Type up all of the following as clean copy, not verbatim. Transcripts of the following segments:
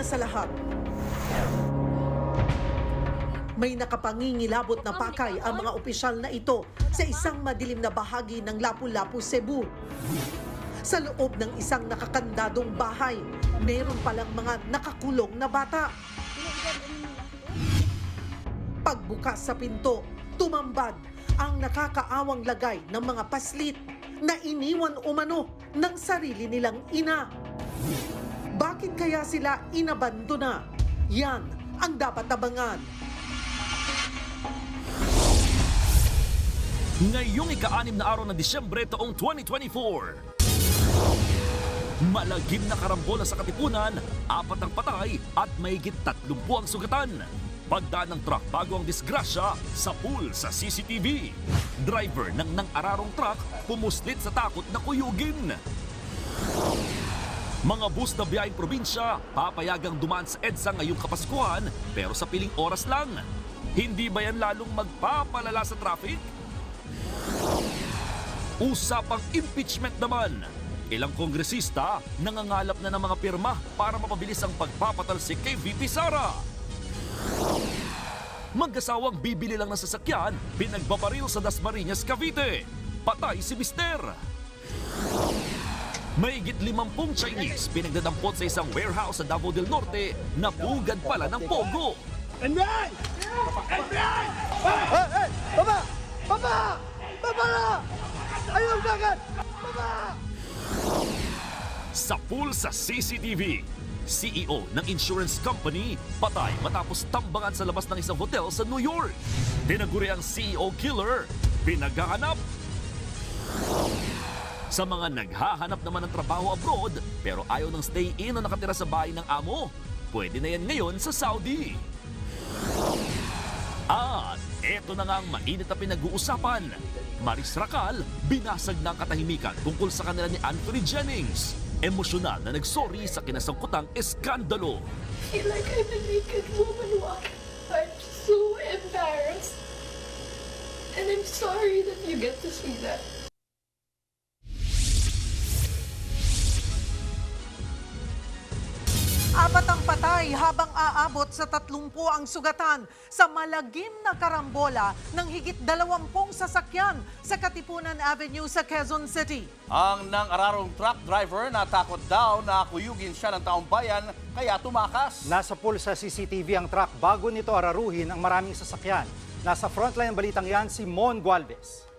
una sa lahat, may nakapangingilabot na pakay ang mga opisyal na ito sa isang madilim na bahagi ng Lapu-Lapu, Cebu. Sa loob ng isang nakakandadong bahay, meron palang mga nakakulong na bata. Pagbukas sa pinto, tumambad ang nakakaawang lagay ng mga paslit na iniwan umano ng sarili nilang ina. Bakit kaya sila inabandona? Yan ang dapat abangan. Ngayong ika-6 na araw ng Disyembre taong 2024. Malagim na karambola sa Katipunan, 4 ang patay at mahigit 30 ang sugatan. Pagdaan ng truck bago ang disgrasya sa pool sa CCTV. Driver ng nang-ararong truck pumuslit sa takot na kuyugin. Mga bus na biyaheng probinsya papayagang dumaan sa EDSA ngayong Kapaskuhan pero sa piling oras lang. Hindi ba yan lalong magpapalala sa traffic? Usapang impeachment naman. Ilang kongresista nangangalap na ng mga pirma para mapabilis ang pagpapatalsik kay VP Sara. Mag-asawang bibili lang ng sasakyan, pinagbabaril sa Dasmariñas, Cavite. Patay si Mister. Mahigit 50 Chinese pinagdadampot sa isang warehouse sa Davao del Norte na pugad pala ng pogo. FBI! FBI! Hey! Baba! Baba! Baba na! Ayaw dagat! Baba! Sa pool sa CCTV, CEO ng insurance company patay matapos tambangan sa labas ng isang hotel sa New York. Tinaguri ang CEO killer, pinaghahanap. Sa mga naghahanap naman ng trabaho abroad pero ayaw ng stay-in o nakatira sa bahay ng amo, pwede na yan ngayon sa Saudi. At eto na nga ang mainit na pinag-uusapan. Maris Racal, binasag na ang katahimikan tungkol sa kanila ni Anthony Jennings. Emosyonal na nagsorry sa kinasangkutang eskandalo. I feel like I'm a naked woman walking. I'm so embarrassed. And I'm sorry that you get to see that. Apat ang patay habang aabot sa 30 ang sugatan sa malagim na karambola ng higit 20 sasakyan sa Katipunan Avenue sa Quezon City. Ang nang-ararong truck driver natakot daw na kuyugin siya ng taong bayan kaya tumakas. Nasa pool sa CCTV ang truck bago nito araruhin ang maraming sasakyan. Nasa frontline ng balitang yan si Mon Gualvez.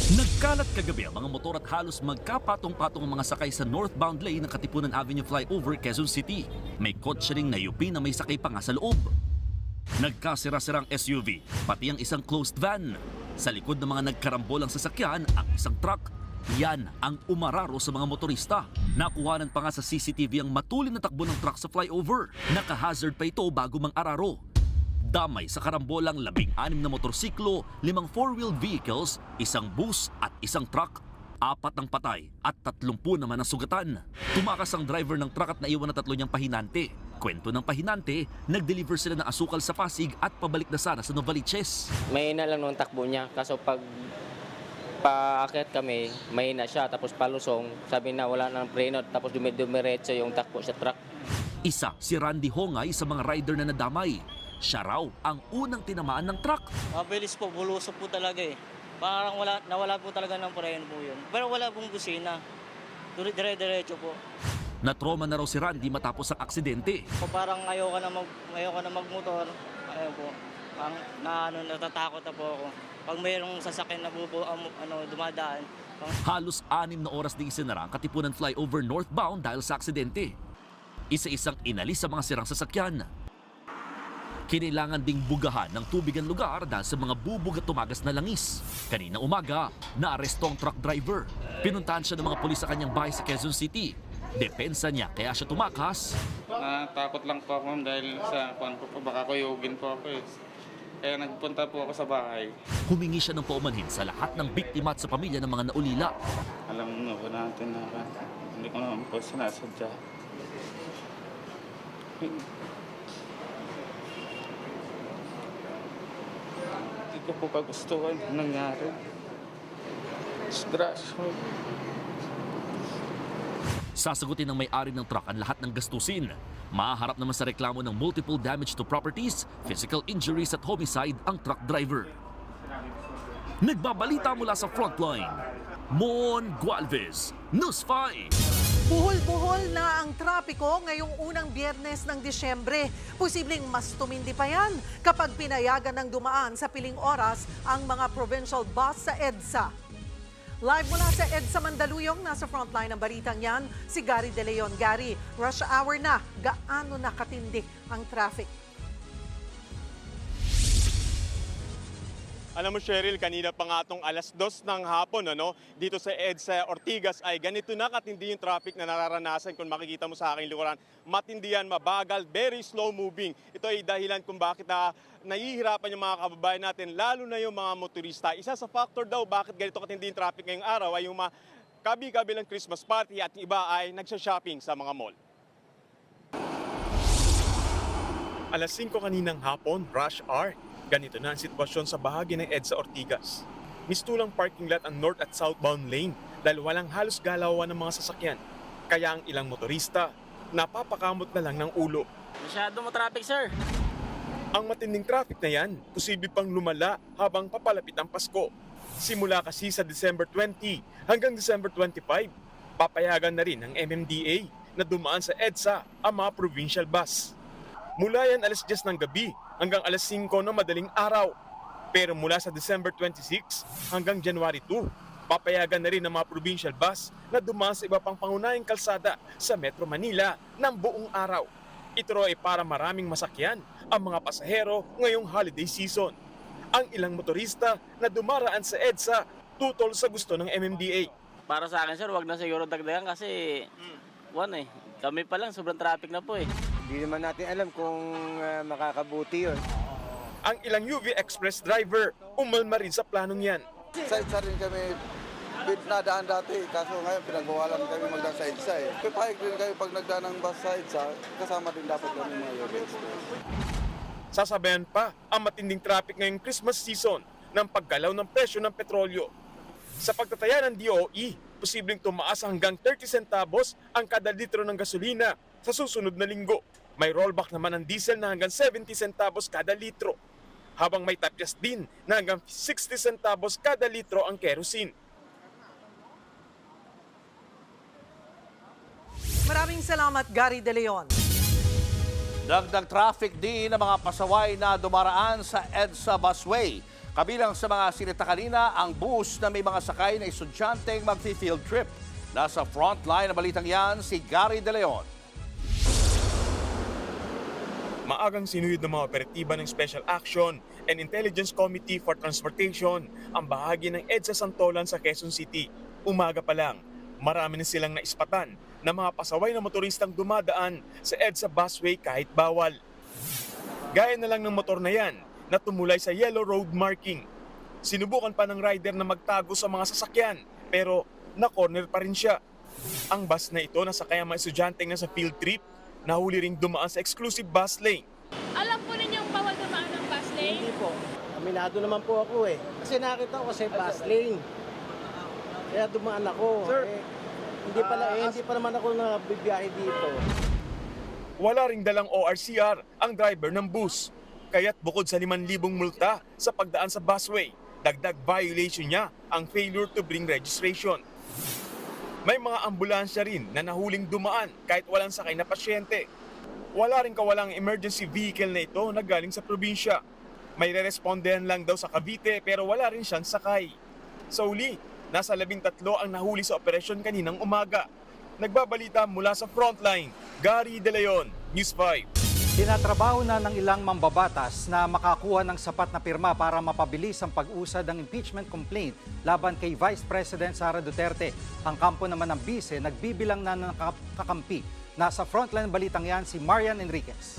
Nagkalat kagabi ang mga motor at halos magkapatong-patong ang mga sakay sa northbound lane ng Katipunan Avenue flyover, Quezon City. May kotse ring nayupi na may sakay pa nga sa loob. Nagkasira-sirang SUV, pati ang isang closed van. Sa likod ng mga nagkarambolang sasakyan, ang isang truck. Yan ang umararo sa mga motorista. Nakuhanan pa nga sa CCTV ang matulin na takbo ng truck sa flyover. Naka-hazard pa ito bago mang-araro. Damay sa karambolang 16 na motorsiklo, 5 four-wheeled vehicles, isang bus at isang truck. 4 ang patay at 30 naman ang sugatan. Tumakas ang driver ng truck at naiwan na 3 niyang pahinante. Kwento ng pahinante, nag-deliver sila ng asukal sa Pasig at pabalik na sana sa Novaliches. Mahina lang nung takbo niya, kaso pag paakyat kami, mahina siya, tapos palusong, sabi na wala nang preno, tapos dumiretso yung takbo sa truck. Isa si Randy Hongay sa mga rider na nadamay. Siya raw ang unang tinamaan ng truck. Mabilis po, bulusok po talaga eh. Parang nawala po talaga ng preno po yun. Pero wala pong busina. Dire-diretso po. Natroma na raw si Randy matapos ang aksidente. Parang ayoko na magmotor. Ayaw po. Natatakot na po ako. Pag mayroong sasakyan na dumadaan. Halos 6 na oras din isinara ang Katipunan flyover northbound dahil sa aksidente. Isa-isang inalis sa mga sirang sasakyan. Kinailangan ding bugahan ng tubig ang lugar dahil sa mga bubog at tumagas na langis. Kanina umaga, naaresto ang truck driver. Pinuntahan siya ng mga pulis sa kanyang bahay sa Quezon City. Depensa niya kaya siya tumakas. Natakot lang po ako dahil sa baka kuyugin po ako eh. Kaya nagpunta po ako sa bahay. Humingi siya ng paumanhin sa lahat ng biktima at sa pamilya ng mga naulila. Alam mo ba natin na hindi ko naman po sinasadya. Hindi ko po kagustuhan ang nangyari. Disgrasya. Sasagutin ng may-ari ng truck ang lahat ng gastusin. Mahaharap naman sa reklamo ng multiple damage to properties, physical injuries at homicide ang truck driver. Nagbabalita mula sa frontline, Mon Gualvez, News 5. Buhol-buhol na ang trapiko ngayong unang Biyernes ng Disyembre. Posibleng mas tumindi pa yan kapag pinayagan ng dumaan sa piling oras ang mga provincial bus sa EDSA. Live mula sa EDSA Mandaluyong, nasa frontline ng balitang yan, si Gary De Leon. Gary, rush hour na. Gaano na katindi ang traffic? Alam mo, Cheryl, kanina pa nga itong 2:00 ng hapon, dito sa EDSA Ortigas ay ganito na katindi yung traffic na nararanasan. Kung makikita mo sa aking likuran, matindi yan, mabagal, very slow moving. Ito ay dahilan kung bakit nahihirapan yung mga kababayan natin, lalo na yung mga motorista. Isa sa factor daw bakit ganito katindi yung traffic ngayong araw ay yung mga kabi-kabilang Christmas party at iba ay nagsha-shopping sa mga mall. 5:00 kaninang hapon, rush hour. Ganito na ang sitwasyon sa bahagi ng EDSA Ortigas. Mistulang parking lot ang north at southbound lane dahil walang halos galawan ng mga sasakyan. Kaya ang ilang motorista, napapakamot na lang ng ulo. Masyado mo traffic, sir. Ang matinding traffic na yan, posible pang lumala habang papalapit ang Pasko. Simula kasi sa December 20 hanggang December 25, papayagan na rin ng MMDA na dumaan sa EDSA ang mga provincial bus. Mula yan 10:00 ng gabi hanggang 5:00 ng madaling araw. Pero mula sa December 26 hanggang January 2, papayagan na rin ng mga provincial bus na dumaan sa iba pang pangunahing kalsada sa Metro Manila ng buong araw. Ito ay para maraming masakyan ang mga pasahero ngayong holiday season. Ang ilang motorista na dumaraan sa EDSA tutol sa gusto ng MMDA. Para sa akin, sir, wag na siguro dagdagan kasi kami pa lang sobrang traffic na po eh. Hindi naman natin alam kung makakabuti yun. Ang ilang UV Express driver umalma rin sa planong yan. Sa EDSA rin kami nadaan dati, kaso ngayon pinagbawalan kami magdaan sa EDSA eh. Pahig rin kayo pag nagdaan ng bus sa EDSA, kasama din dapat kami mga UV Express. Sasabayan pa ang matinding traffic ngayong Christmas season ng paggalaw ng presyo ng petrolyo. Sa pagtataya ng DOE, posibleng tumaas hanggang 30 centavos ang kada litro ng gasolina sa susunod na linggo. May rollback naman ng diesel na hanggang 70 centavos kada litro, habang may tapyas din na hanggang 60 centavos kada litro ang kerosene. Maraming salamat, Gary De Leon. Dagdag traffic din ng mga pasaway na dumaraan sa EDSA busway. Kabilang sa mga sinita kanina ang bus na may mga sakay na estudyanteng mag-field trip. Nasa frontline na balitang yan si Gary De Leon. Maagang sinuyod ng mga operatiba ng Special Action and Intelligence Committee for Transportation ang bahagi ng EDSA Santolan sa Quezon City. Umaga pa lang, marami na silang naispatan na mga pasaway na motoristang dumadaan sa EDSA busway kahit bawal. Gaya na lang ng motor na yan na tumulay sa yellow road marking. Sinubukan pa ng rider na magtago sa mga sasakyan pero na-corner pa rin siya. Ang bus na ito nasakay ang mga estudyanteng nasa field trip, nahuli ring dumaan sa exclusive bus lane. Alam po ninyong bawal dumaan ng bus lane? Hindi po. Aminado naman po ako eh. Kasi nakita ko sa bus lane. Kaya dumaan ako. Sir, hindi pa naman ako nabibiyahe dito. Wala ring dalang ORCR ang driver ng bus. Kaya't bukod sa 5,000 multa sa pagdaan sa busway, dagdag violation niya ang failure to bring registration. May mga ambulansya rin na nahuling dumaan kahit walang sakay na pasyente. Wala rin kawalang emergency vehicle na ito na galing sa probinsya. May re-respondehan lang daw sa Cavite pero wala rin siyang sakay. Sa uli, nasa 13 ang nahuli sa operasyon kaninang umaga. Nagbabalita mula sa frontline, Gary De Leon, News 5. Tinatrabaho na ng ilang mambabatas na makakuha ng sapat na pirma para mapabilis ang pag-usad ng impeachment complaint laban kay Vice President Sara Duterte. Ang kampo naman ng bise nagbibilang na ng kakampi. Nasa frontline balitang yan si Marian Enriquez.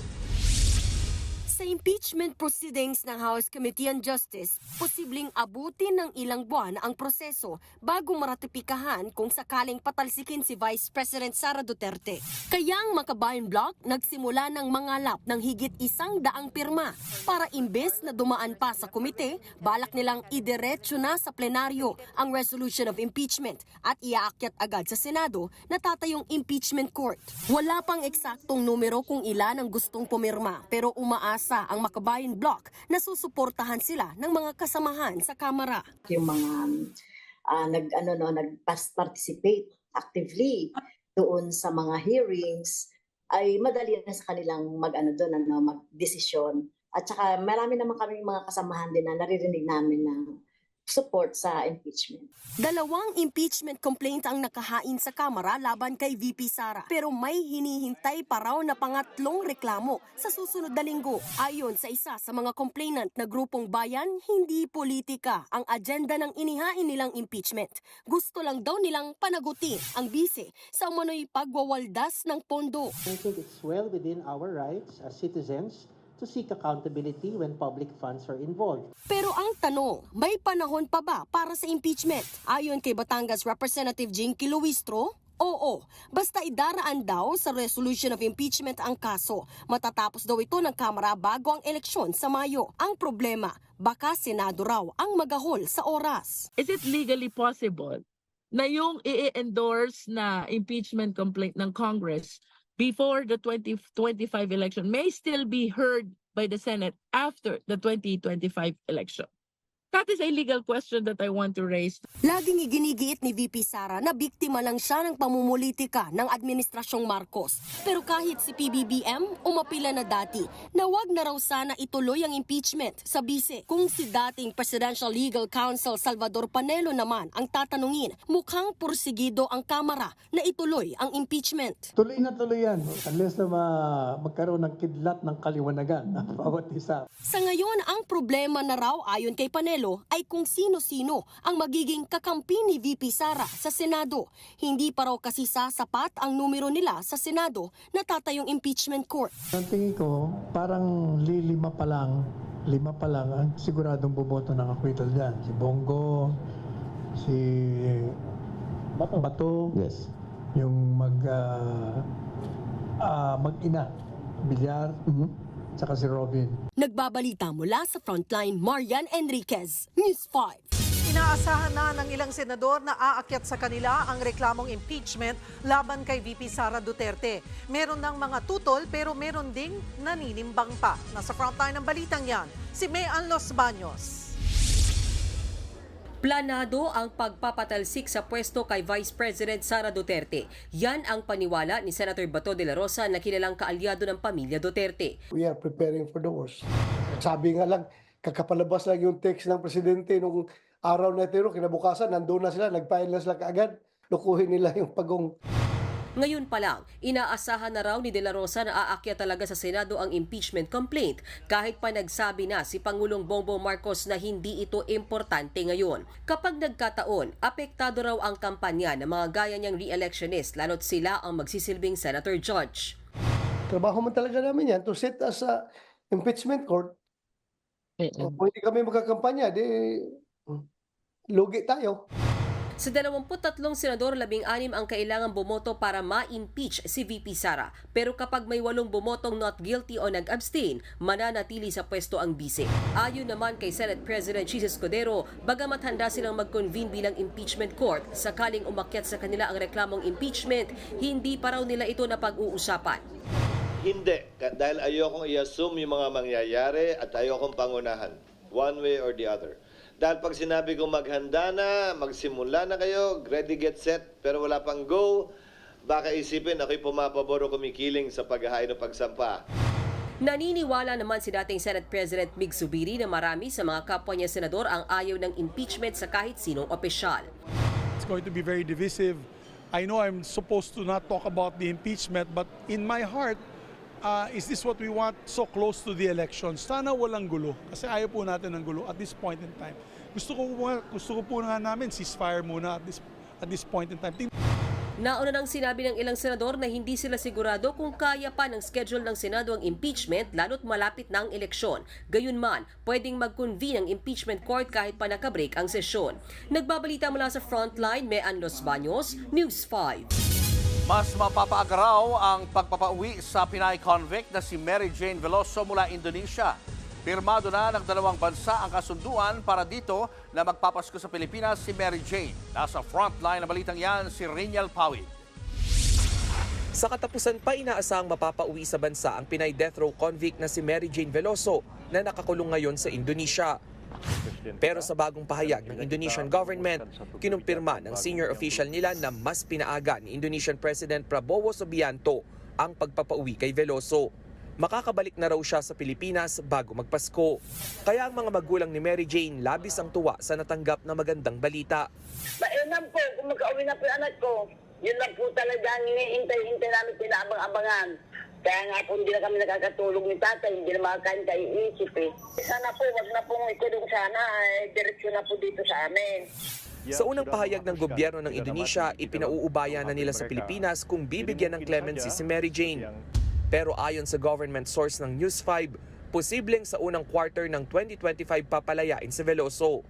Sa impeachment proceedings ng House Committee on Justice, posibleng abutin ng ilang buwan ang proseso bago maratipikahan kung sakaling patalsikin si Vice President Sara Duterte. Kaya ang Makabayan Bloc nagsimula ng mangalap ng higit 100 pirma para imbes na dumaan pa sa komite, balak nilang idiretso na sa plenaryo ang resolution of impeachment at iaakyat agad sa Senado na tatayong impeachment court. Wala pang eksaktong numero kung ilan ang gustong pumirma pero umaasa ang Makabayan Bloc na susuportahan sila ng mga kasamahan sa Kamara. Yung mga nag-participate actively doon sa mga hearings ay madali na sa kanilang mag-desisyon. At saka marami naman kaming mga kasamahan din na naririnig namin na support sa impeachment. 2 impeachment complaint ang nakahain sa Kamara laban kay VP Sara. Pero may hinihintay pa raw na pangatlong reklamo sa susunod na linggo. Ayon sa isa sa mga complainant na grupong bayan, hindi politika ang agenda ng inihain nilang impeachment. Gusto lang daw nilang panagutin ang bise sa umano'y pagwawaldas ng pondo. I think it's well within our rights as citizens to seek accountability when public funds are involved. Pero ang tanong, may panahon pa ba para sa impeachment? Ayon kay Batangas Representative Jinky Luistro, oo, basta idaraan daw sa resolution of impeachment ang kaso. Matatapos daw ito ng Kamara bago ang eleksyon sa Mayo. Ang problema, baka Senado raw ang magahol sa oras. Is it legally possible na yung i-endorse na impeachment complaint ng Congress before the 2025 election may still be heard by the Senate after the 2025 election? That is a legal question that I want to raise. Laging iginigiit ni VP Sara na biktima lang siya ng pamumulitika ng Administrasyong Marcos. Pero kahit si PBBM, umapila na dati na wag na raw sana ituloy ang impeachment sa bise. Kung si dating Presidential Legal Counsel Salvador Panelo naman ang tatanungin, mukhang porsigido ang Kamara na ituloy ang impeachment. Tuloy na tuloy yan unless na magkaroon ng kidlat ng kaliwanagan ng bawat isa. Sa ngayon, ang problema na raw ayon kay Panelo ay kung sino-sino ang magiging kakampi ni VP Sara sa Senado. Hindi pa raw kasi sasapat ang numero nila sa Senado na tatayong impeachment court. Ang tingin ko, parang lima pa lang ang siguradong boboto ng acquittal dyan. Si Bongo, si Bato, yes. Yung mag-ina, Villar, saka si Robin. Nagbabalita mula sa Frontline, Marian Enriquez, News 5. Inaasahan na ng ilang senador na aakyat sa kanila ang reklamong impeachment laban kay VP Sara Duterte. Meron ng mga tutol pero meron ding naninimbang pa. Nasa Frontline ng balitang yan, si Mayan Los Baños. Planado ang pagpapatalsik sa pwesto kay Vice President Sara Duterte. Yan ang paniwala ni Senator Bato de la Rosa na kilalang kaalyado ng pamilya Duterte. We are preparing for the worst. Sabi nga lang, kakapalabas lang yung text ng presidente nung araw na ito, kinabukasan, nandun na sila, nag-file na sila kaagad, lukuhin nila yung pagong. Ngayon pa lang, inaasahan na raw ni De La Rosa na aakyat talaga sa Senado ang impeachment complaint kahit pa nagsabi na si Pangulong Bongbong Marcos na hindi ito importante ngayon. Kapag nagkataon, apektado raw ang kampanya ng mga gaya niyang re-electionist lalo't sila ang magsisilbing senator judge. Trabaho man talaga namin yan to sit as a impeachment court. Kung hindi kami magkakampanya, di lugi tayo. Sa 23 senador, 16 ang kailangan bumoto para ma-impeach si VP Sara. Pero kapag may 8 bumotong not guilty o nag-abstain, mananatili sa pwesto ang bise. Ayon naman kay Senate President Chis Escudero, bagamat handa silang mag-convene bilang impeachment court, sakaling umakyat sa kanila ang reklamong impeachment, hindi pa raw nila ito na pag-uusapan. Hindi, dahil ayokong i-assume yung mga mangyayari at ayokong pangunahan, one way or the other. Dahil pag sinabi kong maghanda na, magsimula na kayo, ready, get set, pero wala pang go, baka isipin ako'y pumapabor o kumikiling sa paghahain o pagsampa. Naniniwala naman si dating Senate President Mig Zubiri na marami sa mga kapwa niya senador ang ayaw ng impeachment sa kahit sinong opisyal. It's going to be very divisive. I know I'm supposed to not talk about the impeachment, but in my heart, is this what we want so close to the election? Sana walang gulo, kasi ayaw po natin ng gulo at this point in time. Gusto ko po nga namin ceasefire muna at this point in time. Nauna nang sinabi ng ilang senador na hindi sila sigurado kung kaya pa ng schedule ng Senado ang impeachment lalo't malapit na ang eleksyon. Gayunman, pwedeng mag-convene ang impeachment court kahit pa nakabreak ang sesyon. Nagbabalita mula sa Frontline, Mean Los Baños, News 5. Mas mapapaagaraw ang pagpapauwi sa Pinay convict na si Mary Jane Veloso mula Indonesia. Pirmado na ng dalawang bansa ang kasunduan para dito na magpapasko sa Pilipinas si Mary Jane. Nasa frontline na balitang yan si Riniel Pawid. Sa katapusan pa inaasahang mapapauwi sa bansa ang Pinay death row convict na si Mary Jane Veloso na nakakulong ngayon sa Indonesia. Pero sa bagong pahayag ng Indonesian government, kinumpirma ng senior official nila na mas pinaaga ni Indonesian President Prabowo Subianto ang pagpapauwi kay Veloso. Makakabalik na raw siya sa Pilipinas bago magpasko. Kaya ang mga magulang ni Mary Jane labis ang tuwa sa natanggap na magandang balita. Yun lang po, kung mag-uwi na po yung anak ko, yun lang po talaga ang hinihintay namin, pinaabang-abangan. Kaya nga po hindi na kami nakakatulog ni tatay, hindi na makakain kayo isip eh. Sana po, wag na pong ikulong sana, direksyon na po dito sa amin. Sa unang pahayag ng gobyerno ng Indonesia, ipinauubaya na nila sa Pilipinas kung bibigyan ng clemency si Mary Jane. Pero ayon sa government source ng News 5, posibleng sa unang quarter ng 2025 papalayain si Veloso.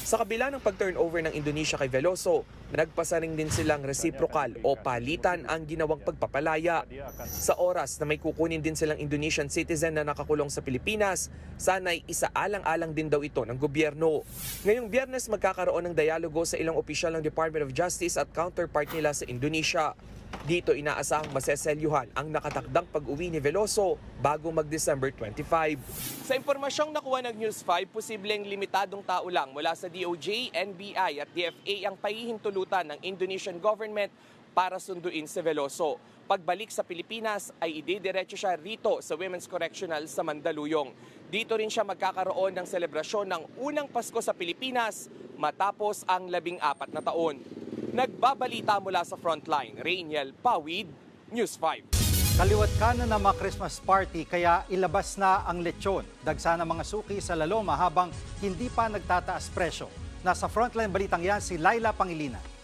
Sa kabila ng pag-turnover ng Indonesia kay Veloso, nagpasa rin din silang reciprocal o palitan ang ginawang pagpapalaya. Sa oras na may kukunin din silang Indonesian citizen na nakakulong sa Pilipinas, sana'y isaalang-alang din daw ito ng gobyerno. Ngayong Biyernes magkakaroon ng dialogo sa ilang opisyal ng Department of Justice at counterpart nila sa Indonesia. Dito inaasahang maseselyuhan ang nakatakdang pag-uwi ni Veloso bago mag-December 25. Sa impormasyong nakuha ng News 5, posibleng limitadong tao lang mula sa DOJ, NBI at DFA ang pahihintulutan ng Indonesian government para sunduin si Veloso. Pagbalik sa Pilipinas ay idediretso siya rito sa Women's Correctional sa Mandaluyong. Dito rin siya magkakaroon ng selebrasyon ng unang Pasko sa Pilipinas matapos ang 14 na taon. Nagbabalita mula sa Frontline, Riniel Pawid, News 5. Kaliwat kanan na mga Christmas party kaya ilabas na ang lechon. Dagsa ng mga suki sa Laloma habang hindi pa nagtataas presyo. Nasa Frontline balitang yan si Laila Pangilinan.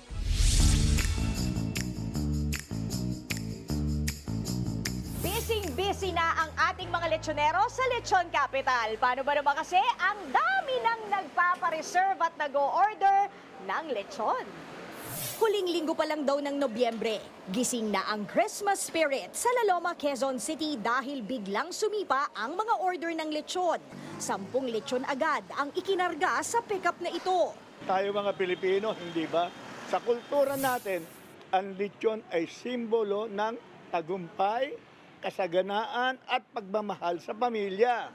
Busy na ang ating mga lechonero sa Lechon Capital. Paano ba naman kasi ang dami nang nagpapareserve at nag-o-order ng lechon? Huling linggo pa lang daw ng Nobyembre, gising na ang Christmas spirit sa Laloma, Quezon City dahil biglang sumipa ang mga order ng lechon. 10 lechon agad ang ikinarga sa pickup na ito. Tayo mga Pilipino, hindi ba? Sa kultura natin, ang lechon ay simbolo ng tagumpay, kasaganaan at pagmamahal sa pamilya.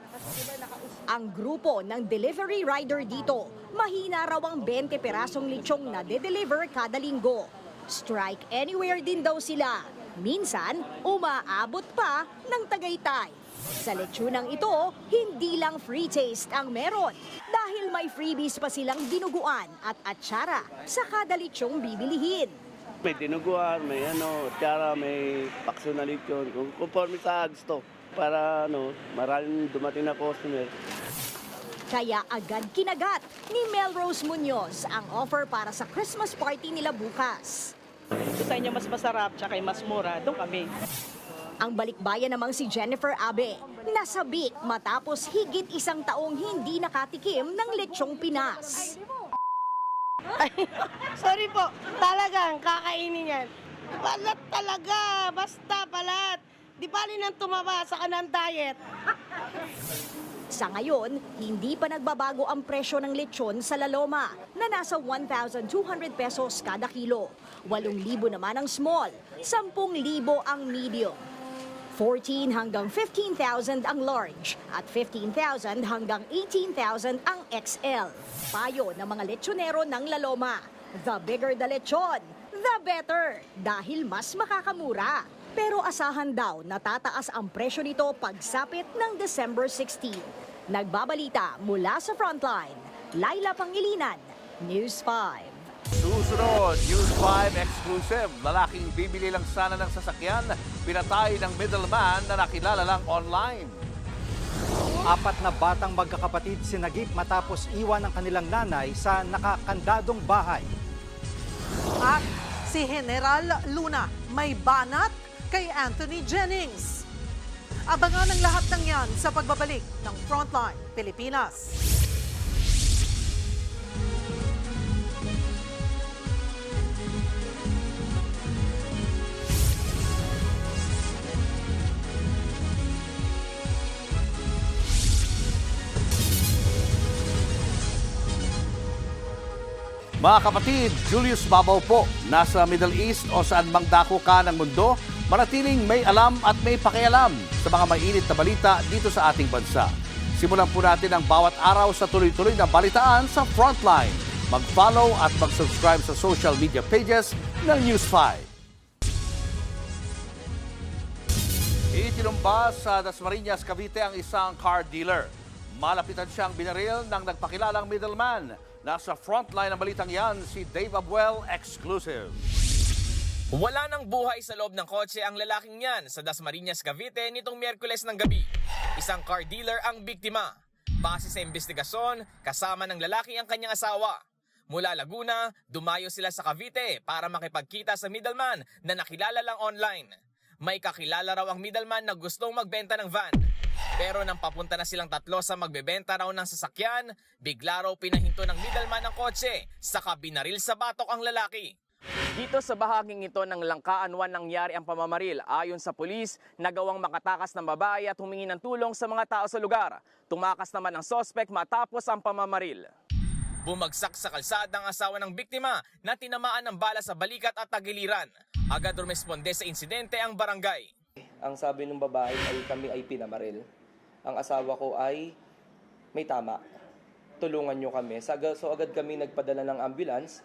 Ang grupo ng delivery rider dito, mahina raw ang 20 perasong lechong na de-deliver kada linggo. Strike anywhere din daw sila. Minsan, umaabot pa ng Tagaytay. Sa lechonang ito, hindi lang free taste ang meron dahil may freebies pa silang dinuguan at atsara sa kada lechong bibilihin. May dinuguan, may tiara, may pakso na lechon. Conforme sa gusto para maraming dumating na customer. Kaya agad kinagat ni Melrose Munoz ang offer para sa Christmas party nila bukas. Gusto niya mas masarap tsaka mas mura, doon kami. Ang balikbayan namang si Jennifer Abe, nasabik matapos higit 1 taong hindi nakatikim ng lechong Pinas. Ay, sorry po, talagang kakainin yan. Balat talaga, basta balat. Di bali nang tumaba sa kanang diet. Sa ngayon, hindi pa nagbabago ang presyo ng lechon sa Laloma na nasa 1,200 pesos kada kilo. 8,000 naman ang small, 10,000 ang medium. 14 hanggang 15,000 ang large at 15,000 hanggang 18,000 ang XL. Payo ng mga lechonero ng Laloma. The bigger the lechon, the better dahil mas makakamura. Pero asahan daw na tataas ang presyo nito pagsapit ng December 16. Nagbabalita mula sa Frontline, Laila Pangilinan, News 5. Susunod, News 5 exclusive. Lalaking bibili lang sana ng sasakyan, pinatay ng middleman na nakilala lang online. 4 na batang magkakapatid sinagip matapos iwan ng kanilang nanay sa nakakandadong bahay. At Si General Luna may banat kay Anthony Jennings. Abangan ang lahat ng yan sa pagbabalik ng Frontline Pilipinas. Mga kapatid, Julius Babaw po, nasa Middle East o saan mang dako ka ng mundo, manatiling may alam at may pakialam sa mga mainit na balita dito sa ating bansa. Simulan po natin ang bawat araw sa tuloy-tuloy na balitaan sa Frontline. Mag-follow at mag-subscribe sa social media pages ng News 5. Itinumba sa Dasmariñas, Cavite ang isang car dealer. Malapitan siyang binaril ng nagpakilalang middleman. Nasa frontline ng balitang yan, si Dave Abuel, exclusive. Wala nang buhay sa loob ng kotse ang lalaking yan sa Dasmariñas, Cavite nitong Miyerkules ng gabi. Isang car dealer ang biktima. Base sa investigasyon, kasama ng lalaki ang kanyang asawa. Mula Laguna, dumayo sila sa Cavite para makipagkita sa middleman na nakilala lang online. May kakilala raw ang middleman na gustong magbenta ng van. Pero nang papunta na silang tatlo sa magbebenta raw ng sasakyan, bigla raw pinahinto ng middleman ng kotse, saka binaril sa batok ang lalaki. Dito sa bahaging ito ng Langkaan 1 nangyari ang pamamaril. Ayon sa pulis, nagawang makatakas ng babae at humingi ng tulong sa mga tao sa lugar. Tumakas naman ang sospek matapos ang pamamaril. Bumagsak sa kalsada ang asawa ng biktima na tinamaan ng bala sa balikat at tagiliran. Agad rumesponde sa insidente ang barangay. Ang sabi ng babae ay kami ay pinamaril. Ang asawa ko ay may tama. Tulungan nyo kami. So agad kami nagpadala ng ambulance.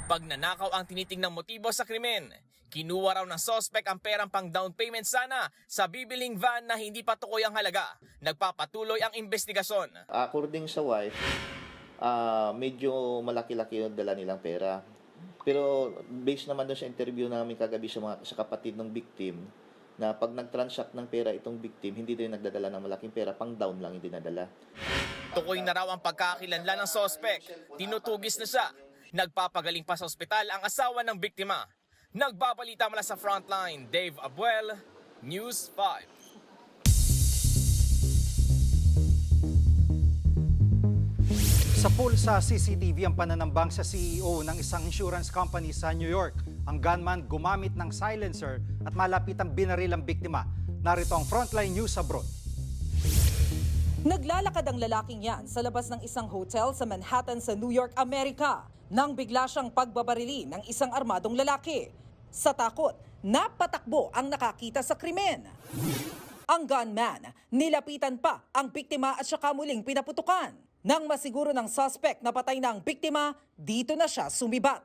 Pag nanakaw ang tinitingnang motibo sa krimen, kinuha raw ng sospek ang perang pang down payment sana sa bibiling van na hindi pa tukoy ang halaga. Nagpapatuloy ang investigasyon. According sa wife, medyo malaki-laki yung dala nilang pera. Pero based naman doon sa interview namin kagabi sa kapatid ng victim, na pag nag-transact ng pera itong victim, hindi din nagdadala ng malaking pera, pang down lang hindi dinadala. Tukoy na raw ang pagkakakilanlan ng sospek. Tinutugis na siya. Nagpapagaling pa sa ospital ang asawa ng biktima. Nagbabalita mula sa Frontline, Dave Abuel, News 5. Sa pool sa CCTV ang pananambang sa CEO ng isang insurance company sa New York. Ang gunman gumamit ng silencer at malapitang binaril ang biktima. Narito ang Frontline News Abroad. Naglalakad ang lalaking yan sa labas ng isang hotel sa Manhattan sa New York, Amerika nang bigla siyang pagbabarili ng isang armadong lalaki. Sa takot, napatakbo ang nakakita sa krimen. Ang gunman, nilapitan pa ang biktima at saka muling pinaputukan. Nang masiguro ng suspect na patay na ang biktima, dito na siya sumibat.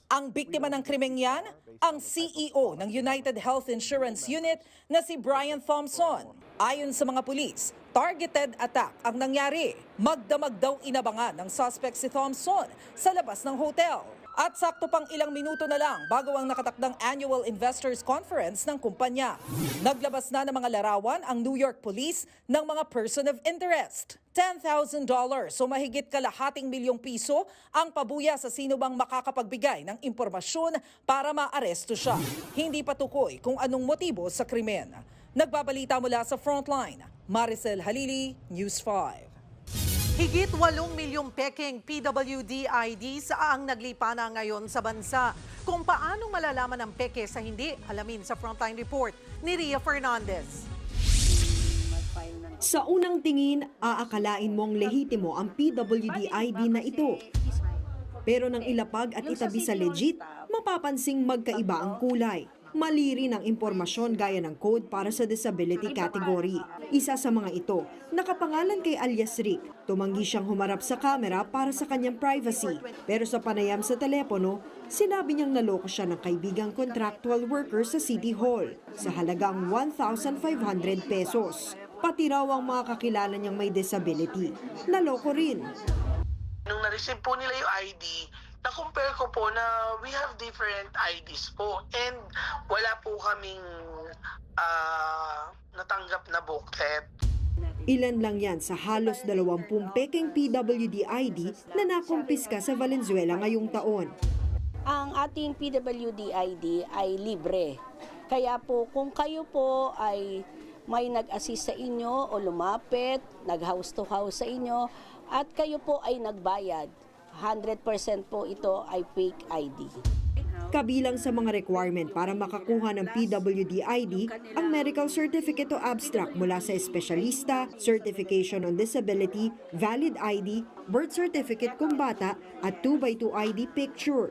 Ang biktima ng krimeng yan, ang CEO ng United Health Insurance Unit na si Brian Thompson. Ayon sa mga pulis, targeted attack ang nangyari. Magdamag daw inabangan ng suspect si Thompson sa labas ng hotel. At sakto pang ilang minuto na lang bago ang nakatakdang Annual Investors Conference ng kumpanya. Naglabas na ng mga larawan ang New York Police ng mga person of interest. $10,000 o mahigit kalahating milyong piso ang pabuya sa sino bang makakapagbigay ng impormasyon para maaresto siya. Hindi patukoy kung anong motibo sa krimen. Nagbabalita mula sa Frontline, Maricel Halili, News 5. Higit 8 milyong peking PWD IDs ang naglipana ngayon sa bansa. Kung paano malalaman ang peke sa hindi, alamin sa Frontline Report ni Ria Fernandez. Sa unang tingin, aakalain mong lehitimo ang PWD ID na ito. Pero nang ilapag at itabi sa legit, mapapansing magkaiba ang kulay. Mali rin ang impormasyon gaya ng code para sa disability category. Isa sa mga ito, nakapangalan kay alias Rick. Tumanggi siyang humarap sa camera para sa kanyang privacy. Pero sa panayam sa telepono, sinabi niyang naloko siya ng kaibigang contractual worker sa City Hall sa halagang 1,500 pesos. Pati raw ang mga kakilala niyang may disability. Naloko rin. Nung na-receive po nila yung ID, na-compare ko po na we have different IDs po and wala po kaming natanggap na booklet. Ilan lang yan sa halos 20 peking PWD ID na nakumpiska sa Valenzuela ngayong taon. Ang ating PWD ID ay libre. Kaya po kung kayo po ay may nag-assist sa inyo o lumapit, nag-house to house sa inyo at kayo po ay nagbayad, 100% po ito ay fake ID. Kabilang sa mga requirement para makakuha ng PWD ID ang medical certificate o abstract mula sa espesyalista, certification on disability, valid ID, birth certificate kung bata at 2x2 ID picture.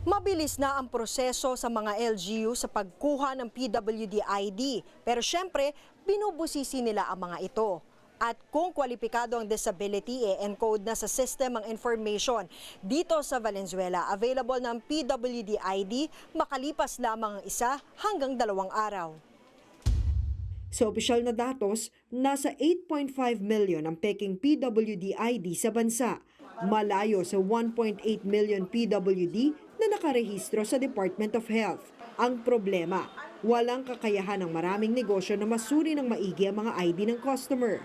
Mabilis na ang proseso sa mga LGU sa pagkuha ng PWD ID, pero syempre, binubusisi nila ang mga ito. At kung kwalipikado ang disability, encode na sa system ang information. Dito sa Valenzuela, available ng PWD ID makalipas lamang ang 1 hanggang 2 araw. Sa opisyal na datos, nasa 8.5 million ang peking PWD ID sa bansa. Malayo sa 1.8 million PWD na nakarehistro sa Department of Health. Ang problema, walang kakayahan ng maraming negosyo na masuri ng maigi ang mga ID ng customer.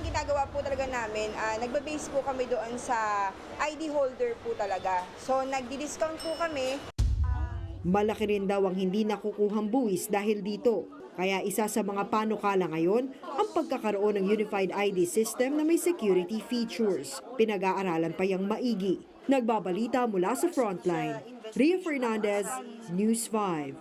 Ginagawa po talaga namin, nagbe-base po kami doon sa ID holder po talaga. So nagdi-discount po kami. Malaki rin daw ang hindi nakukuhang buwis dahil dito. Kaya isa sa mga panukala ngayon ang pagkakaroon ng Unified ID system na may security features. Pinag-aaralan pa yang maigi. Nagbabalita mula sa Frontline, Ria Fernandez, News 5.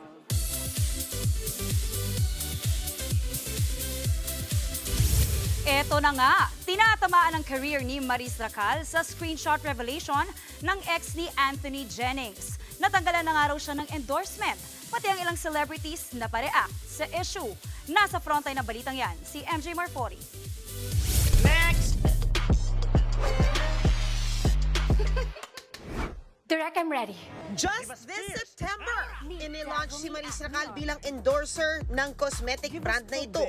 Eto na nga, tinatamaan ang career ni Maris Racal sa screenshot revelation ng ex ni Anthony Jennings. Natanggalan na nga raw siya ng endorsement, pati ang ilang celebrities na pa-react sa issue. Nasa frontline na balitang yan, si MJ Marfori. Next! Direk, I'm ready. Just this September, inilaunch si Maris Racal bilang endorser ng cosmetic brand na ito.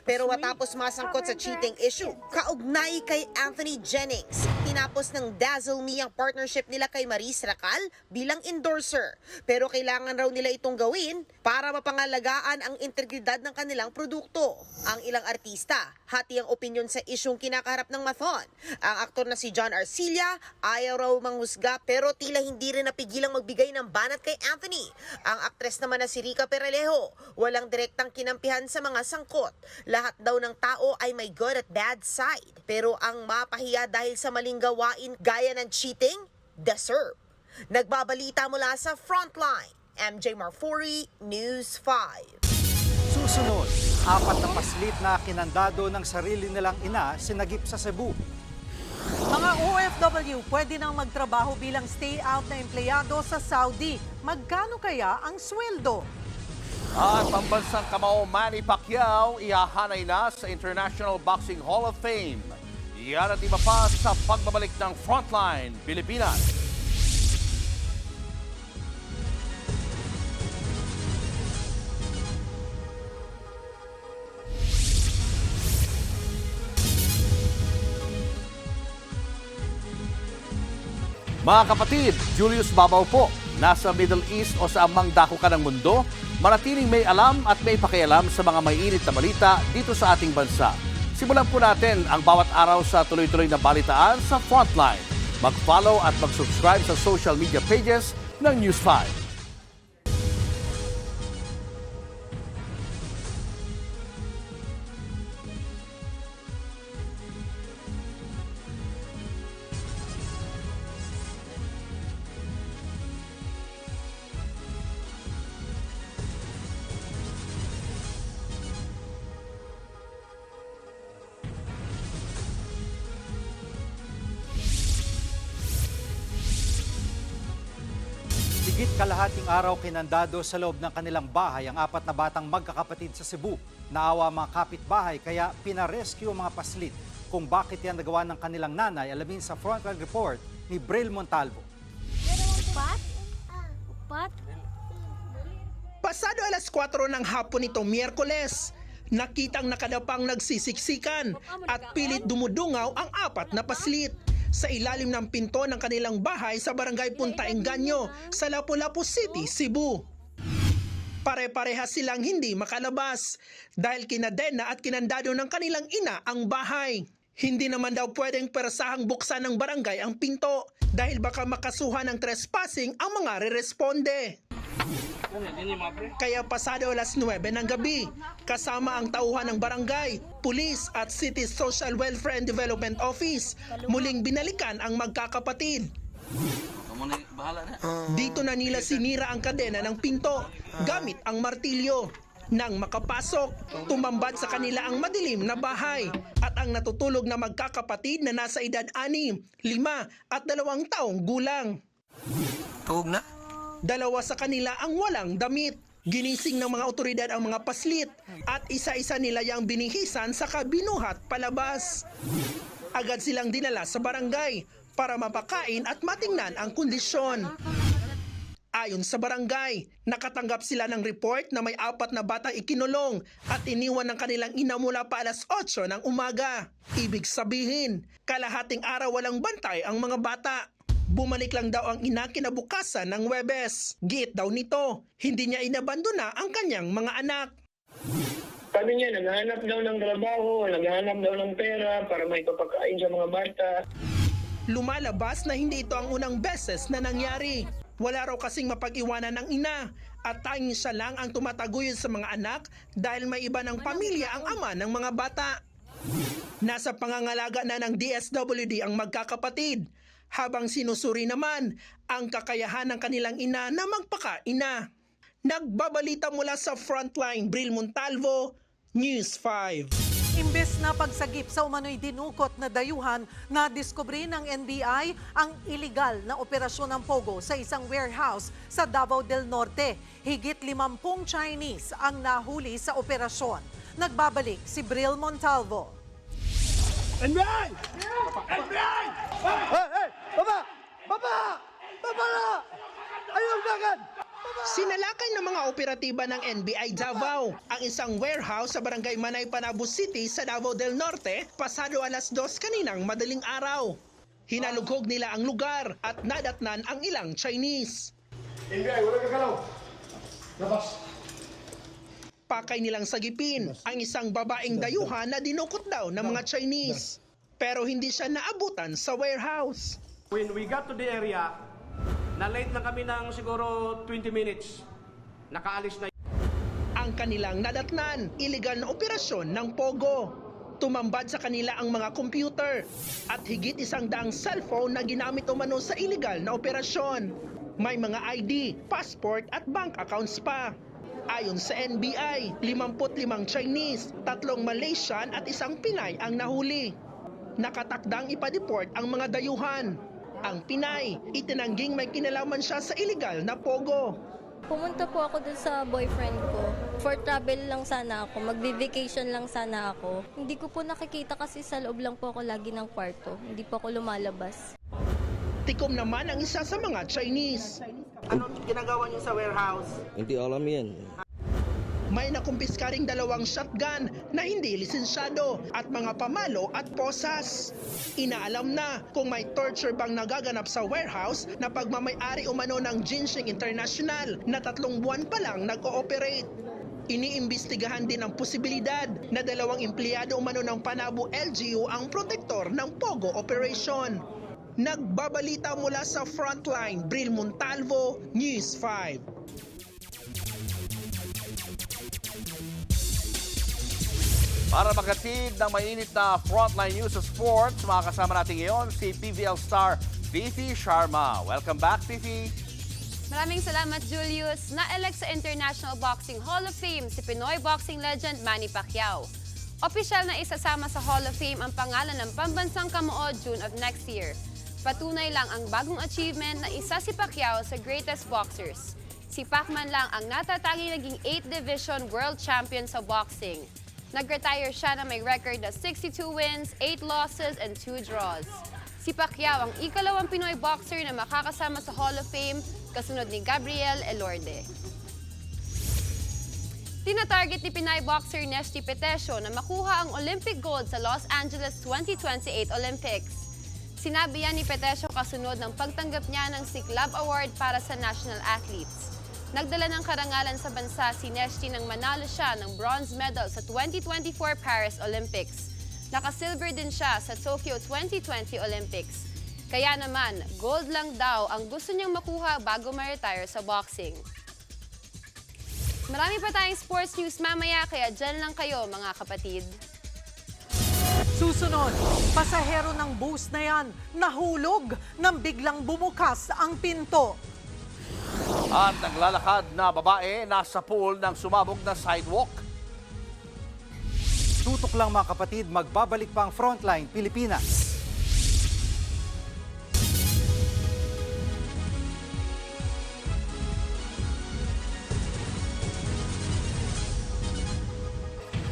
Pero matapos masangkot sa cheating issue, kaugnay kay Anthony Jennings, tinapos ng Dazzle Me ang partnership nila kay Maris Racal bilang endorser. Pero kailangan raw nila itong gawin para mapangalagaan ang integridad ng kanilang produkto. Ang ilang artista, hati ang opinion sa isyung kinakaharap ng Mathon. Ang aktor na si John Arcilla, ayaw raw manghusga pero tila hindi rin napigilang magbigay ng banat kay Anthony. Ang aktres naman na si Rica Peralejo, walang direktang kinampihan sa mga sangkot. Lahat daw ng tao ay may good at bad side. Pero ang mapahiya dahil sa maling gawain gaya ng cheating, deserve. Nagbabalita mula sa Frontline, MJ Marfori, News 5. Susunod, 4 na paslit na kinandado ng sarili nilang ina sinagip sa Cebu. Mga OFW pwede nang magtrabaho bilang stay-out na empleyado sa Saudi. Magkano kaya ang sweldo? At pambansang kamao Manny Pacquiao ihahanay na sa International Boxing Hall of Fame. Yan at iba pa sa pagbabalik ng Frontline Pilipinas. Mga kapatid, Julius Babaw po. Nasa Middle East o sa amang dako ka ng mundo, manatiling may alam at may pakialam sa mga may init na balita dito sa ating bansa. Simulan po natin ang bawat araw sa tuloy-tuloy na balitaan sa Frontline. Mag-follow at mag-subscribe sa social media pages ng News 5. Higit kalahating araw kinandado sa loob ng kanilang bahay ang 4 na batang magkakapatid sa Cebu. Naawa mga kapitbahay kaya pinarescue ang mga paslit. Kung bakit yan nagawa ng kanilang nanay, alamin sa Frontline Report ni Bril Montalvo. Pasado alas 4 ng hapon nitong Miyerkules, nakitang nakadapang nagsisiksikan at pilit dumudungaw ang 4 na paslit sa ilalim ng pinto ng kanilang bahay sa barangay Punta Engaño sa Lapu-Lapu City, Cebu. Pare-parehas silang hindi makalabas dahil kinadena at kinandado ng kanilang ina ang bahay. Hindi naman daw pwedeng persahang buksan ng barangay ang pinto dahil baka makasuhan ng trespassing ang mga re-responde. Kaya pasado alas 9 ng gabi, kasama ang tauhan ng barangay, pulis at City Social Welfare and Development Office, muling binalikan ang magkakapatid. Dito na nila sinira ang kadena ng pinto gamit ang martilyo. Nang makapasok, tumambad sa kanila ang madilim na bahay at ang natutulog na magkakapatid na nasa edad 6, 5 at 2 taong gulang. Tuog na? Dalawa sa kanila ang walang damit. Ginising ng mga otoridad ang mga paslit at isa-isa nila yang binihisan sa binuhat palabas. Agad silang dinala sa barangay para mapakain at matingnan ang kondisyon. Ayon sa barangay, nakatanggap sila ng report na may 4 na batang ikinulong at iniwan ng kanilang ina mula pa alas 8 ng umaga. Ibig sabihin, kalahating araw walang bantay ang mga bata. Bumalik lang daw ang ina kinabukasan ng Huwebes. Giit daw nito, hindi niya inabandona ang kanyang mga anak. Sabi niya, naghahanap daw ng trabaho, naghahanap daw ng pera para may papakain sa mga bata. Lumalabas na hindi ito ang unang beses na nangyari. Wala raw kasing mapag-iwanan ng ina at tanging siya lang ang tumataguyod sa mga anak dahil may iba ng pamilya ang ama ng mga bata. Nasa pangangalaga na ng DSWD ang magkakapatid, habang sinusuri naman ang kakayahan ng kanilang ina na magpakaina. Nagbabalita mula sa Frontline, Bril Montalvo, News 5. Imbes na pagsagip sa umano'y dinukot na dayuhan, nadiskubre ng NBI ang iligal na operasyon ng Pogo sa isang warehouse sa Davao del Norte. Higit 50 Chinese ang nahuli sa operasyon. Nagbabalik si Bril Montalvo. NBI! NBI! Hey! Baba! Baba! Baba na! Ayun agad! Sinalakay ng mga operatiba ng NBI Davao ang isang warehouse sa barangay Manay, Panabo City sa Davao del Norte pasado alas 2 kaninang madaling araw. Hinalughog nila ang lugar at nadatnan ang ilang Chinese. NBI, wala ka galaw! Labas! Pakay nilang sagipin ang isang babaeng dayuhan na dinukot daw ng mga Chinese. Pero hindi siya naabutan sa warehouse. When we got to the area, na-late na kami ng siguro 20 minutes. Nakaalis na. Ang kanilang nadatnan, iligal na operasyon ng Pogo. Tumambad sa kanila ang mga computer at higit 100 cellphone na ginamit umano sa iligal na operasyon. May mga ID, passport at bank accounts pa. Ayon sa NBI, 55 Chinese, 3 Malaysian at 1 Pinay ang nahuli. Nakatakdang ipa-deport ang mga dayuhan. Ang Pinay, itinangging may kinalaman siya sa iligal na Pogo. Pumunta po ako dun sa boyfriend ko. For travel lang sana ako, magbe-vacation lang sana ako. Hindi ko po nakikita kasi sa loob lang po ako lagi ng kwarto. Hindi po ako lumalabas. Tikom naman ang isa sa mga Chinese. Anong ginagawa niyo sa warehouse? Hindi alam yan. May nakumpiska ring 2 shotgun na hindi lisensyado at mga pamalo at posas. Inaalam na kung may torture bang nagaganap sa warehouse na pagmamay-ari umano ng Ginseng International na 3 buwan pa lang nag-ooperate. Iniimbestigahan din ang posibilidad na 2 empleyado umano ng Panabo LGU ang protektor ng Pogo operation. Nagbabalita mula sa Frontline, Bril Montalvo, News 5. Para maghatid ng mainit na Frontline News sa Sports, makakasama natin ngayon si PVL star Fifi Sharma. Welcome back, Fifi. Maraming salamat, Julius. Na-elect sa International Boxing Hall of Fame si Pinoy boxing legend Manny Pacquiao. Opisyal na isasama sa Hall of Fame ang pangalan ng pambansang kamuo June of next year. Patunay lang ang bagong achievement na isa si Pacquiao sa greatest boxers. Si Pacman lang ang natatanging naging 8th Division World Champion sa boxing. Nag-retire siya na may record na 62 wins, 8 losses, and 2 draws. Si Pacquiao ang ikalawang Pinoy boxer na makakasama sa Hall of Fame, kasunod ni Gabriel Elorde. Tinatarget ni Pinay boxer Neshty Petesio na makuha ang Olympic gold sa Los Angeles 2028 Olympics. Sinabi yan ni Petesio kasunod ng pagtanggap niya ng Siklab Award para sa national athletes. Nagdala ng karangalan sa bansa si Neshty nang manalo siya ng bronze medal sa 2024 Paris Olympics. Naka-silver din siya sa Tokyo 2020 Olympics. Kaya naman, gold lang daw ang gusto niyang makuha bago ma-retire sa boxing. Marami pa tayong sports news mamaya, kaya dyan lang kayo mga kapatid. Susunod, pasahero ng bus na yan nahulog nang biglang bumukas ang pinto. At naglalakad na babae nasa pool ng sumabog na sidewalk. Tutok lang mga kapatid, magbabalik pa ang Frontline Pilipinas.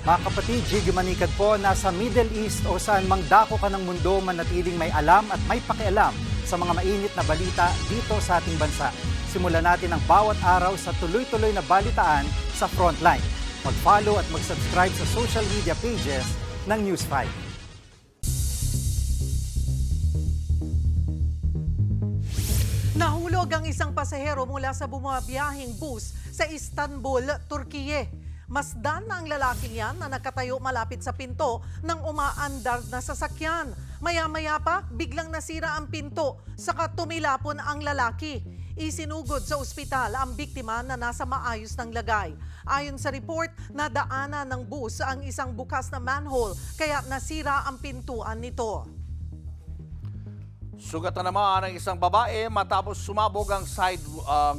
Mga kapatid, Jiggy Manikad po, nasa Middle East o saan mang dako ka ng mundo, manatiling may alam at may pakialam sa mga mainit na balita dito sa ating bansa. Simulan natin ang bawat araw sa tuloy-tuloy na balitaan sa Frontline. Mag-follow at mag-subscribe sa social media pages ng News 5. Nahulog ang isang pasahero mula sa bumabiyahing bus sa Istanbul, Turkiye. Masdan na ang lalaking yan na nakatayo malapit sa pinto ng umaandar na sasakyan. Maya-maya pa, biglang nasira ang pinto, saka tumilapon ang lalaki. Isinugod sa ospital ang biktima na nasa maayos ng lagay. Ayon sa report, nadaanan ng bus ang isang bukas na manhole, kaya nasira ang pintuan nito. Sugatan naman ang isang babae matapos sumabog ang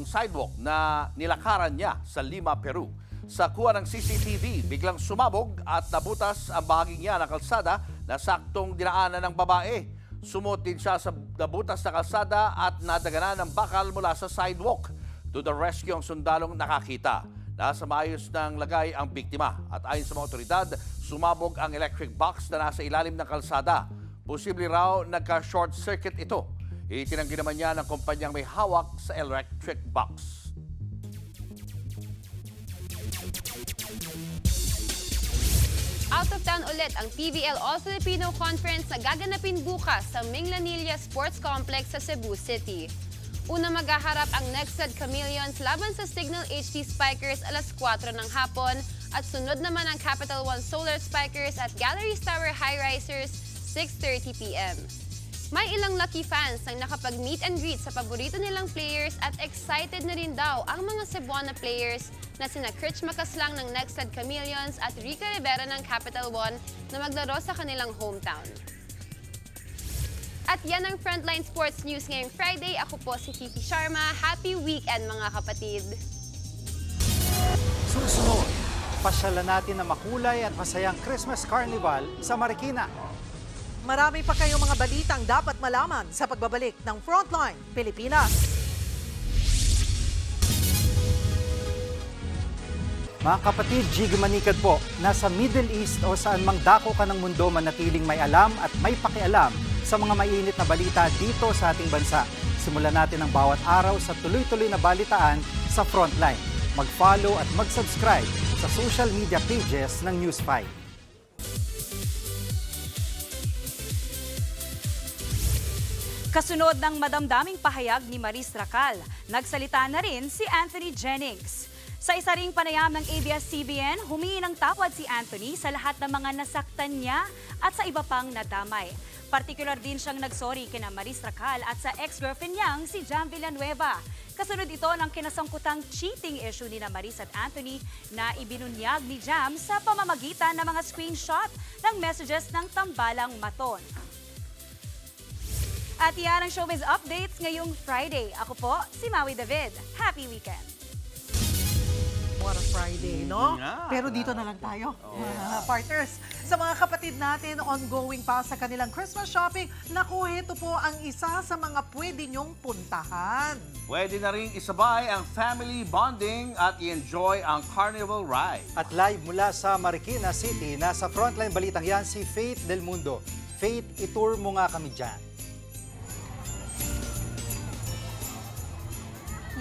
sidewalk na nilakaran niya sa Lima, Peru. Sa kuha ng CCTV, biglang sumabog at nabutas ang bahaging niya ng kalsada na saktong dinaanan ng babae. Sumot din siya sa nabutas na kalsada at nadaganan ng bakal mula sa sidewalk. To the rescue ang sundalong nakakita. Nasa maayos ng lagay ang biktima at ayon sa mga otoridad, sumabog ang electric box na nasa ilalim ng kalsada. Posible raw nagka-short circuit ito. Itinanggi naman niya ng kumpanyang may hawak sa electric box. Out of town ulit ang PBL All-Filipino Conference na gaganapin bukas sa Minglanilla Sports Complex sa Cebu City. Una maghaharap ang Nexted Chameleons laban sa Signal HD Spikers alas 4 ng hapon at sunod naman ang Capital One Solar Spikers at Galleries Tower High Risers 6:30 p.m. May ilang lucky fans ang nakapag-meet and greet sa paborito nilang players at excited na rin daw ang mga Cebuana players na sina Kritch Makaslang ng Nexted Chameleons at Rica Rivera ng Capital One na maglaro sa kanilang hometown. At yan ang Frontline Sports News ngayong Friday. Ako po si Fifi Sharma. Happy weekend mga kapatid! Susunod, pasyalan natin na makulay at masayang Christmas Carnival sa Marikina. Marami pa kayong mga balitang dapat malaman sa pagbabalik ng Frontline Pilipinas. Mga kapatid, Jiggy Manikad po, nasa Middle East o saan mang dako ka ng mundo, manatiling may alam at may pakialam sa mga mainit na balita dito sa ating bansa. Simulan natin ang bawat araw sa tuloy-tuloy na balitaan sa Frontline. Mag-follow at mag-subscribe sa social media pages ng News 5. Kasunod ng madamdaming pahayag ni Maris Racal, nagsalita na rin si Anthony Jennings. Sa isa ring panayam ng ABS-CBN, humingi ng tawad si Anthony sa lahat ng mga nasaktan niya at sa iba pang nadamay. Partikular din siyang nagsorry kina Maris Racal at sa ex-girlfriend niyang si Jam Villanueva. Kasunod ito ng kinasangkutang cheating issue ni Maris at Anthony na ibinunyag ni Jam sa pamamagitan ng mga screenshot ng messages ng tambalang Maton. At yan ang showbiz updates ngayong Friday. Ako po, si Maui David. Happy weekend! What a Friday, no? Yeah. Pero dito na lang tayo, mga partners. Sa mga kapatid natin, ongoing pa sa kanilang Christmas shopping, naku, ito po ang isa sa mga pwede nyong puntahan. Pwede na rin isabay ang family bonding at i-enjoy ang Carnival Ride. At live mula sa Marikina City, nasa Frontline balitang yan si Faith Del Mundo. Faith, itour mo nga kami dyan.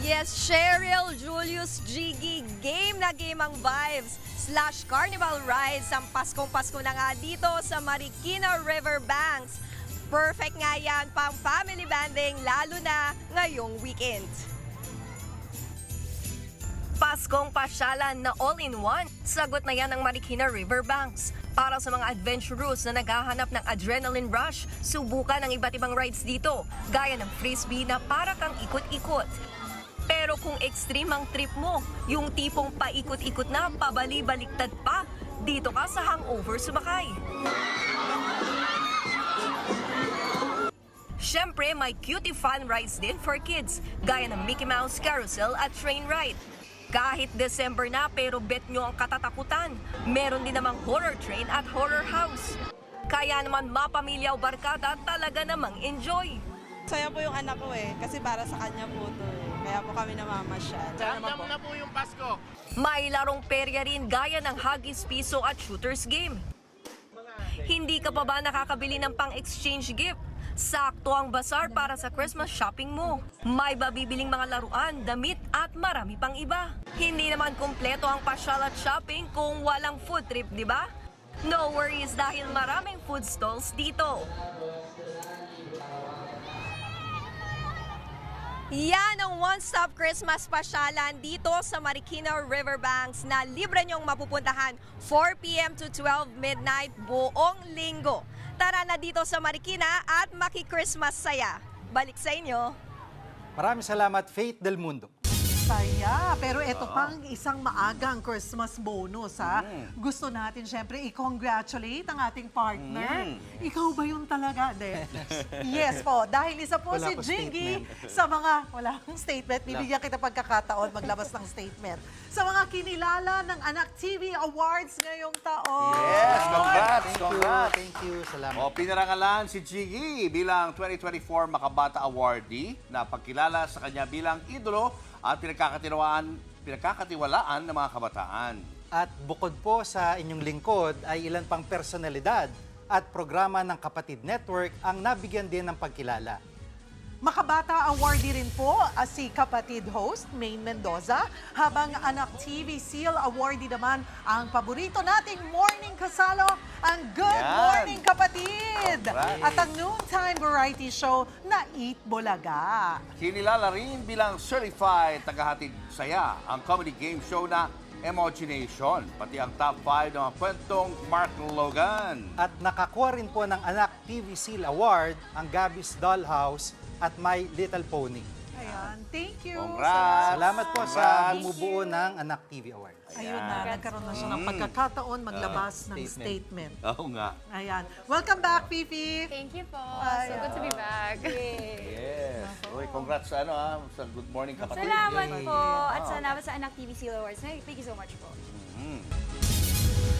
Yes, Cheryl, Julius, Jiggy, game na game ang vibes / Carnival Rides ang Paskong-Pasko na nga dito sa Marikina Riverbanks. Perfect nga yan pang family banding lalo na ngayong weekend. Paskong pasyalan na all-in-one. Sagot na yan ng Marikina Riverbanks. Para sa mga adventurous na naghahanap ng adrenaline rush, subukan ang iba't ibang rides dito, gaya ng frisbee na para kang ikot-ikot. Pero kung extreme ang trip mo, yung tipong paikot-ikot na pabali-baliktad pa, dito ka sa Hangover sumakay. Siyempre, may cutie fun rides din for kids, gaya ng Mickey Mouse Carousel at Train Ride. Kahit December na pero bet nyo ang katatakutan, meron din namang horror train at horror house. Kaya naman mapamilya o barkada talaga namang enjoy. Saya po yung anak ko kasi para sa kanya po to Kaya po kami namamasyal. Ramdam na po yung Pasko. May larong perya rin gaya ng Huggies Piso at Shooters Game. Hindi ka pa ba nakakabili ng pang-exchange gift? Sakto ang bazaar para sa Christmas shopping mo. May babibiling mga laruan, damit at marami pang iba. Hindi naman kumpleto ang pasyal at shopping kung walang food trip, di ba? No worries dahil maraming food stalls dito. Yan ang one-stop Christmas pasyalan dito sa Marikina Riverbanks na libre niyong mapupuntahan 4 p.m. to 12 midnight buong linggo. Tara na dito sa Marikina at maki-Christmas saya. Balik sa inyo. Maraming salamat, Faith Del Mundo. Saya, pero ito pang isang maagang Christmas bonus, ha? Gusto natin, syempre, i-congratulate ang ating partner. Ikaw ba yun talaga? Yes po, dahil isa po Wala si ko Jingy statement. sa mga, wala akong statement, bibigyan kita pagkakataon maglabas ng statement. Sa mga kinilala ng Anak TV Awards ngayong taon. Yes, congrats, congrats. Thank you, salamat. O, pinarangalan si Jiggy bilang 2024 Makabata Awardee na pagkilala sa kanya bilang idolo at pinagkakatiwalaan ng mga kabataan. At bukod po sa inyong lingkod ay ilan pang personalidad at programa ng Kapatid Network ang nabigyan din ng pagkilala. Makabata awardee rin po si kapatid host Maine Mendoza, habang Anak TV Seal awardee naman ang paborito nating morning kasalo, ang Good Morning Kapatid! Alright. At ang noontime variety show na Eat Bulaga. Kinilala rin bilang certified tagahatid saya ang comedy game show na Imagination, pati ang top 5 ng mga kwentong Mark Logan. At nakakuha rin po ng Anak TV Seal Award ang Gabby's Dollhouse at My Little Pony. Ayan, thank you. Congrats! Salamat po sa bumubuo ng Anak TV Awards. Ayun na, nagkaroon na siya ng pagkakataon maglabas ng statement. Oo nga. Ayan. Welcome back, Fifi! Thank you po. So good to be back. Yes. Uy, congrats sa sa Good Morning Kapatid. Salamat po. At salamat sa Anak TV Seal Awards. Thank you so much po.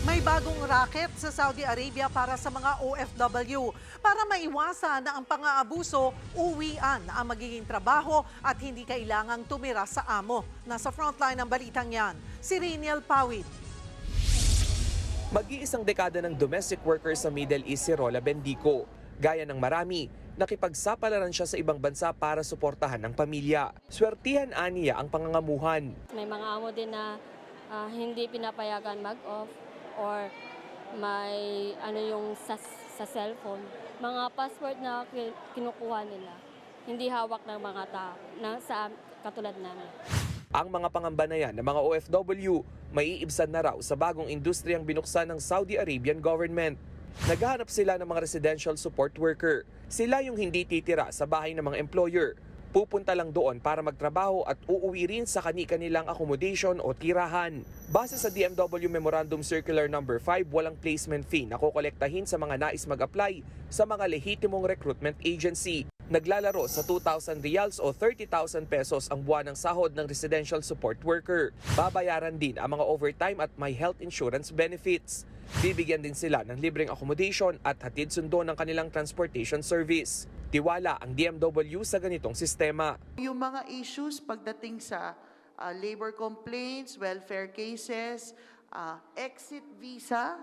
May bagong racket sa Saudi Arabia para sa mga OFW. Para maiwasan na ang pang-aabuso, uwian ang magiging trabaho at hindi kailangang tumira sa amo. Nasa frontline ng balitang yan, si Riniel Pawid. Mag-iisang dekada ng domestic worker sa Middle East si Rola Bendico. Gaya ng marami, nakipagsapalaran siya sa ibang bansa para suportahan ng pamilya. Swertihan aniya ang pangangamuhan. May mga amo din na hindi pinapayagan mag-off or may yung sa cellphone. Mga password na kinukuha nila, hindi hawak ng mga tao sa katulad namin. Ang mga pangamba na yan ng mga OFW, maiibsan na raw sa bagong industriyang binuksan ng Saudi Arabian government. Naghahanap sila ng mga residential support worker. Sila yung hindi titira sa bahay ng mga employer. Pupunta lang doon para magtrabaho at uuwi rin sa kani-kanilang accommodation o tirahan. Base sa DMW Memorandum Circular No. 5, walang placement fee na kokolektahin sa mga nais mag-apply sa mga lehitimong recruitment agency. Naglalaro sa 2,000 riyals o 30,000 pesos ang buwan ng sahod ng residential support worker. Babayaran din ang mga overtime at may health insurance benefits. Bibigyan din sila ng libreng accommodation at hatid sundo ng kanilang transportation service. Tiwala ang DMW sa ganitong sistema. Yung mga issues pagdating sa labor complaints, welfare cases, exit visa,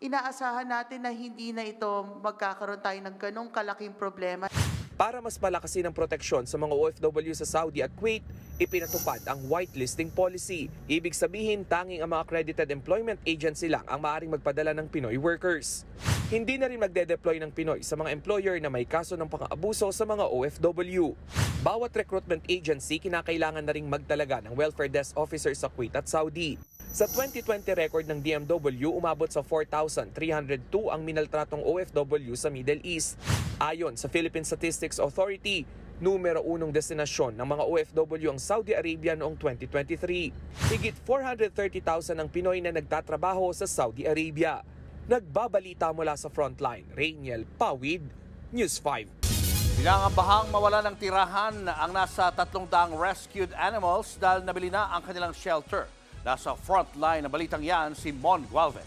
inaasahan natin na hindi na ito magkakaroon tayo ng ganong kalaking problema. Para mas palakasin ang proteksyon sa mga OFW sa Saudi at Kuwait, ipinatupad ang whitelisting policy. Ibig sabihin, tanging ang mga accredited employment agency lang ang maaaring magpadala ng Pinoy workers. Hindi na rin magde-deploy ng Pinoy sa mga employer na may kaso ng pang-aabuso sa mga OFW. Bawat recruitment agency kinakailangan na ring magtalaga ng welfare desk officer sa Kuwait at Saudi. Sa 2020 record ng DMW, umabot sa 4,302 ang minaltratong OFW sa Middle East. Ayon sa Philippine Statistics Authority, numero 1 destinasyon ng mga OFW ang Saudi Arabia noong 2023. Higit 430,000 ang Pinoy na nagtatrabaho sa Saudi Arabia. Nagbabalita mula sa Frontline, Rainiel Pawid, News 5. Pinangambahang mawala ng tirahan ang nasa 300 rescued animals dahil nabili na ang kanilang shelter. Nasa Frontline na balitang yan si Mon Gualvez.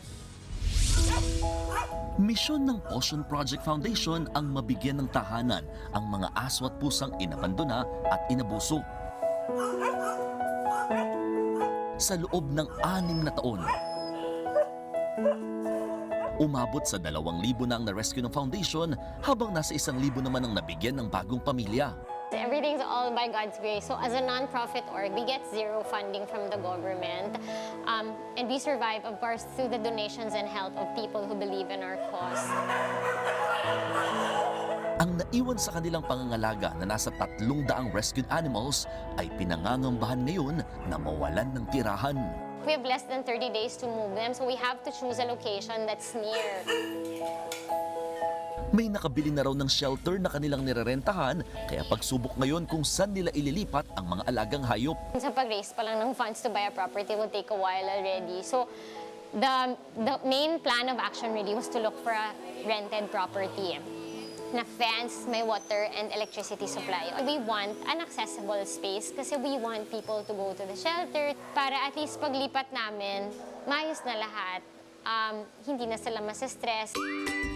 Misyon ng Ocean Project Foundation ang mabigyan ng tahanan ang mga aso at pusang inabandona at inabuso. Sa loob ng 6 na taon, umabot sa 2,000 na ang na-rescue ng foundation habang nasa 1,000 naman ang nabigyan ng bagong pamilya. Everything's all by God's grace. So as a non-profit org, we get zero funding from the government. And we survive, of course, through the donations and help of people who believe in our cause. Ang naiwan sa kanilang pangangalaga na nasa 300 rescued animals ay pinangangambahan ngayon na mawalan ng tirahan. We have less than 30 days to move them, so we have to choose a location that's near. May nakabili na raw ng shelter na kanilang nirerentahan, kaya pagsubok ngayon kung saan nila ililipat ang mga alagang hayop. Sa pag-raise pa lang ng funds to buy a property will take a while already. So the main plan of action really was to look for a rented property na fence, may water and electricity supply. We want an accessible space kasi we want people to go to the shelter para at least paglipat namin, maayos na lahat. Hindi na sila masistress.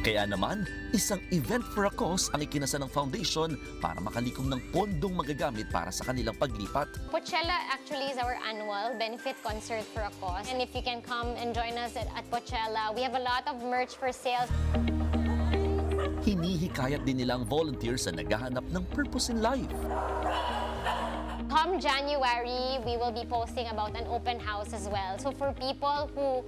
Kaya naman, isang event for a cause ang ikinasa ng foundation para makalikom ng pondong magagamit para sa kanilang paglipat. Pochella actually is our annual benefit concert for a cause. And if you can come and join us at Pochella, we have a lot of merch for sale. Hinihikayat din nila ang volunteers na naghahanap ng purpose in life. Come January, we will be posting about an open house as well. So for people who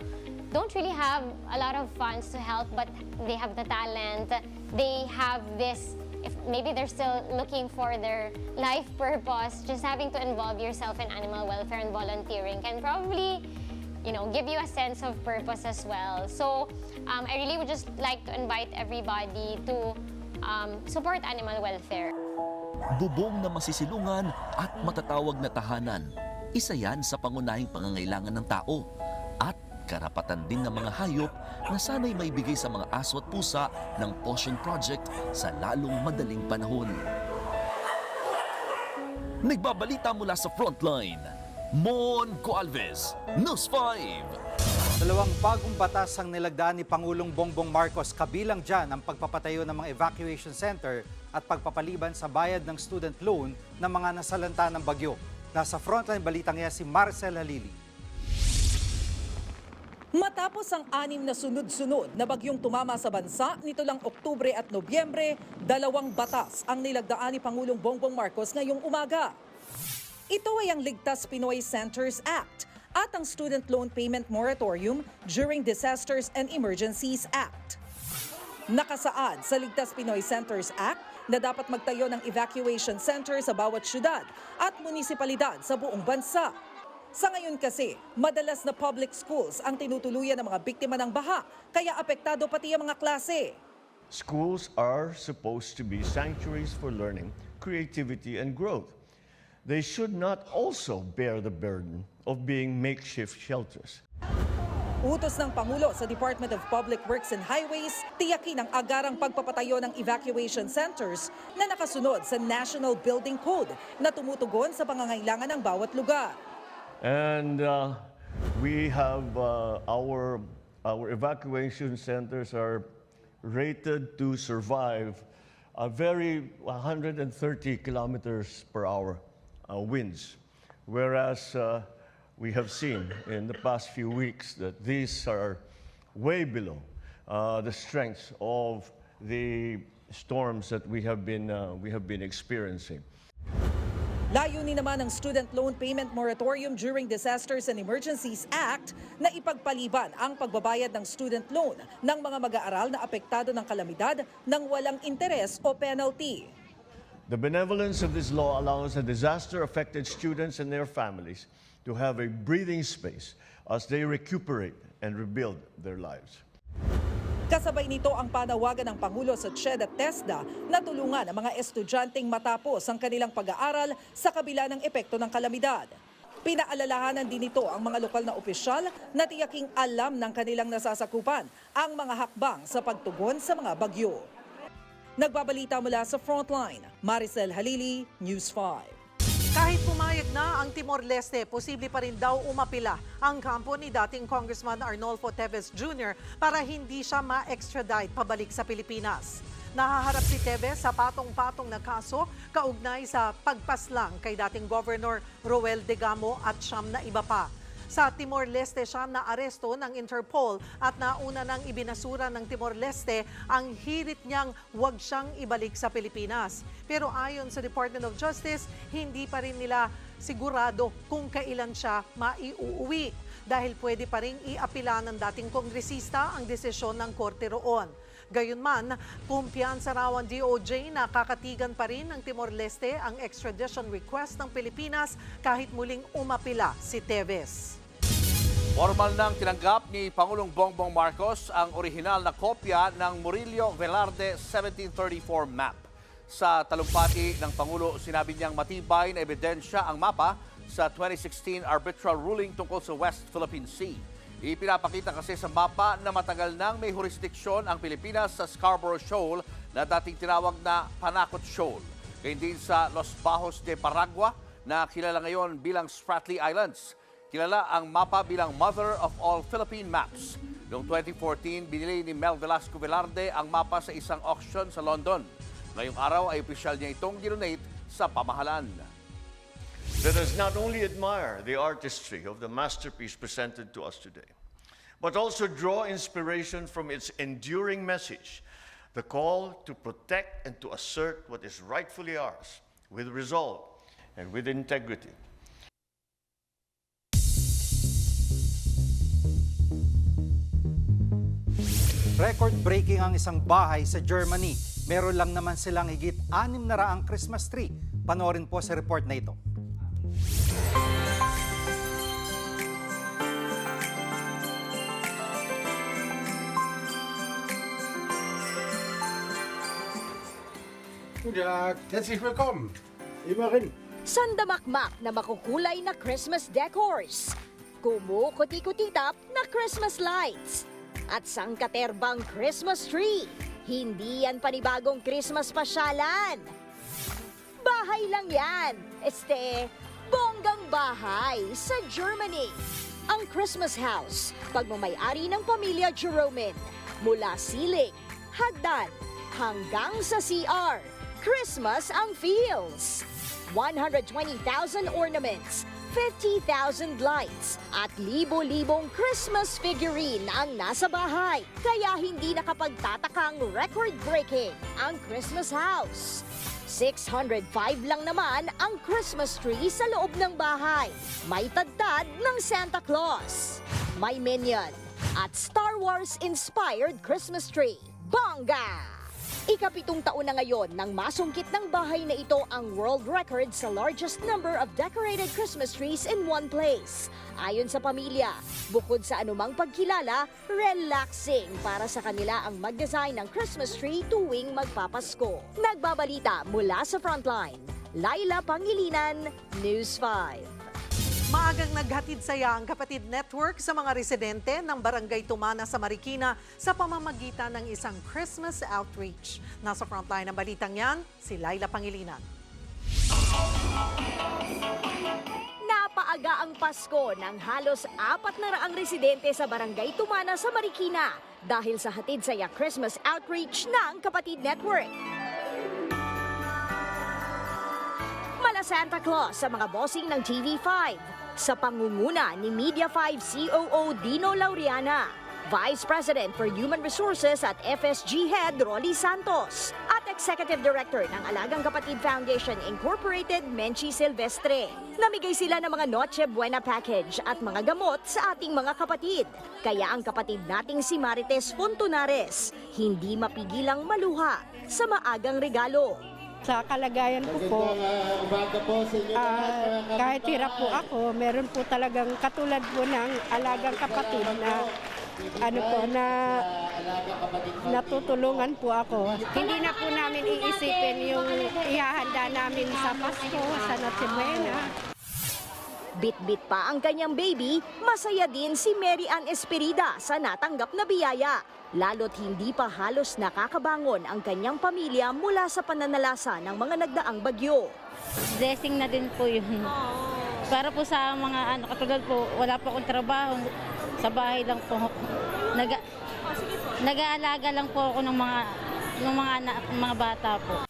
don't really have a lot of funds to help, but they have the talent, they have this, if maybe they're still looking for their life purpose, just having to involve yourself in animal welfare and volunteering can probably, give you a sense of purpose as well. So I really would just like to invite everybody to support animal welfare. Bubong na masisilungan at matatawag na tahanan. Isa yan sa pangunahing pangangailangan ng tao at karapatan din ng mga hayop na sana'y maibigay sa mga aso at pusa ng Ocean Project sa lalong madaling panahon. Nagbabalita mula sa Frontline, Mon Gualvez, News 5. 2 bagong batas ang nilagdaan ni Pangulong Bongbong Marcos, kabilang dyan ang pagpapatayo ng mga evacuation center at pagpapaliban sa bayad ng student loan ng mga nasalanta ng bagyo. Nasa Frontline balitang yan si Marcel Halili. Matapos ang 6 na sunod-sunod na bagyong tumama sa bansa nito lang Oktubre at Nobyembre, 2 batas ang nilagdaan ni Pangulong Bongbong Marcos ngayong umaga. Ito ay ang Ligtas Pinoy Centers Act at ang Student Loan Payment Moratorium during Disasters and Emergencies Act. Nakasaad sa Ligtas Pinoy Centers Act na dapat magtayo ng evacuation center sa bawat syudad at munisipalidad sa buong bansa. Sa ngayon kasi, madalas na public schools ang tinutuluyan ng mga biktima ng baha, kaya apektado pati ang mga klase. Schools are supposed to be sanctuaries for learning, creativity, and growth. They should not also bear the burden of being makeshift shelters. Utos ng Pangulo sa Department of Public Works and Highways, tiyakin ang agarang pagpapatayo ng evacuation centers na nakasunod sa National Building Code na tumutugon sa pangangailangan ng bawat lugar. And we have our evacuation centers are rated to survive a very 130 kilometers per hour winds, whereas we have seen in the past few weeks that these are way below the strength of the storms that we have been experiencing. Layunin naman ng Student Loan Payment Moratorium during Disasters and Emergencies Act na ipagpaliban ang pagbabayad ng student loan ng mga mag-aaral na apektado ng kalamidad ng walang interes o penalty. The benevolence of this law allows the disaster-affected students and their families to have a breathing space as they recuperate and rebuild their lives. Kasabay nito ang panawagan ng Pangulo sa CHED at TESDA na tulungan ang mga estudyanteng matapos ang kanilang pag-aaral sa kabila ng epekto ng kalamidad. Pinaalalahanan din ito ang mga lokal na opisyal na tiyaking alam ng kanilang nasasakupan ang mga hakbang sa pagtugon sa mga bagyo. Nagbabalita mula sa Frontline, Maricel Halili, News 5. Kahit pumayag na ang Timor-Leste, posible pa rin daw umapila ang kampo ni dating Congressman Arnolfo Teves Jr. para hindi siya ma-extradite pabalik sa Pilipinas. Nahaharap si Teves sa patong-patong na kaso kaugnay sa pagpaslang kay dating Governor Roel Degamo at siyam na iba pa. Sa Timor-Leste siya naaresto ng Interpol at nauna nang ibinasura ng Timor-Leste ang hirit niyang huwag siyang ibalik sa Pilipinas. Pero ayon sa Department of Justice, hindi pa rin nila sigurado kung kailan siya maiuuwi dahil pwede pa rin iapila ng dating kongresista ang desisyon ng korte roon. Gayunman, kumpiyansa raw ang DOJ na kakatigan pa rin ng Timor-Leste ang extradition request ng Pilipinas kahit muling umapila si Teves. Formal nang tinanggap ni Pangulong Bongbong Marcos ang orihinal na kopya ng Murillo Velarde 1734 map. Sa talumpati ng Pangulo, sinabi niyang matibay na ebidensya ang mapa sa 2016 arbitral ruling tungkol sa West Philippine Sea. Ipinapakita kasi sa mapa na matagal nang may jurisdiksyon ang Pilipinas sa Scarborough Shoal na dating tinawag na Panakot Shoal. Gayun din sa Los Bajos de Paragua na kilala ngayon bilang Spratly Islands. Kilala ang mapa bilang Mother of All Philippine Maps. Noong 2014, binili ni Mel Velasco Velarde ang mapa sa isang auction sa London. Ngayong araw ay opisyal niya itong dinonate sa pamahalaan. Let us not only admire the artistry of the masterpiece presented to us today, but also draw inspiration from its enduring message, the call to protect and to assert what is rightfully ours, with resolve and with integrity. Record-breaking ang isang bahay sa Germany. Meron lang naman silang higit 600 Christmas tree. Panoorin po sa report na ito. Guten Tag, herzlich willkommen. Immerhin. Sandamakmak na makukulay na Christmas decors. Kumukuti-kutitap na Christmas lights. At sangkaterbang Christmas tree. Hindi yan panibagong Christmas pasyalan. Bahay lang yan. Bonggang bahay sa Germany. Ang Christmas house, pagmamayari ng pamilya Jeromin. Mula ceiling, hagdan, hanggang sa CR. Christmas ang feels. 120,000 ornaments, 50,000 lights at libo-libong Christmas figurine ang nasa bahay. Kaya hindi nakapagtatakang record-breaking ang Christmas house. 605 lang naman ang Christmas tree sa loob ng bahay. May tadtad ng Santa Claus, may Minion at Star Wars-inspired Christmas tree. Bongga! Ika-7 taon na ngayon nang masungkit ng bahay na ito ang world record sa largest number of decorated Christmas trees in one place. Ayon sa pamilya, bukod sa anumang pagkilala, relaxing para sa kanila ang mag-design ng Christmas tree tuwing magpapasko. Nagbabalita mula sa Frontline, Laila Pangilinan, News 5. Maagang naghatid saya ang Kapatid Network sa mga residente ng Barangay Tumana sa Marikina sa pamamagitan ng isang Christmas outreach. Nasa frontline ng balitang yan, si Laila Pangilinan. Napaaga ang Pasko ng halos 400 residente sa Barangay Tumana sa Marikina dahil sa hatid saya Christmas outreach ng Kapatid Network. Mala Santa Claus sa mga bossing ng TV5 sa pangunguna ni Media 5 COO Dino Laureana, Vice President for Human Resources at FSG Head Rolly Santos, at Executive Director ng Alagang Kapatid Foundation Incorporated, Menchi Silvestre. Namigay sila ng mga Noche Buena package at mga gamot sa ating mga kapatid. Kaya ang kapatid nating si Marites Fontunares, hindi mapigilang maluha sa maagang regalo. Sa kalagayan ko po, kahit hirap po ako, meron po talagang katulad po ng alagang kapatid na natutulungan po ako. Hindi na po namin iisipin yung ihahanda namin sa Pasko, sa Noche Buena. Bit-bit pa ang kanyang baby, masaya din si Mary Ann Esperida sa natanggap na biyaya. Lalo't hindi pa halos nakakabangon ang kanyang pamilya mula sa pananalasa ng mga nagdaang bagyo. Blessing na din po yun. Para po sa mga katulad po, wala po akong trabaho. Sa bahay lang po. Nag-aalaga lang po ako ng mga bata po.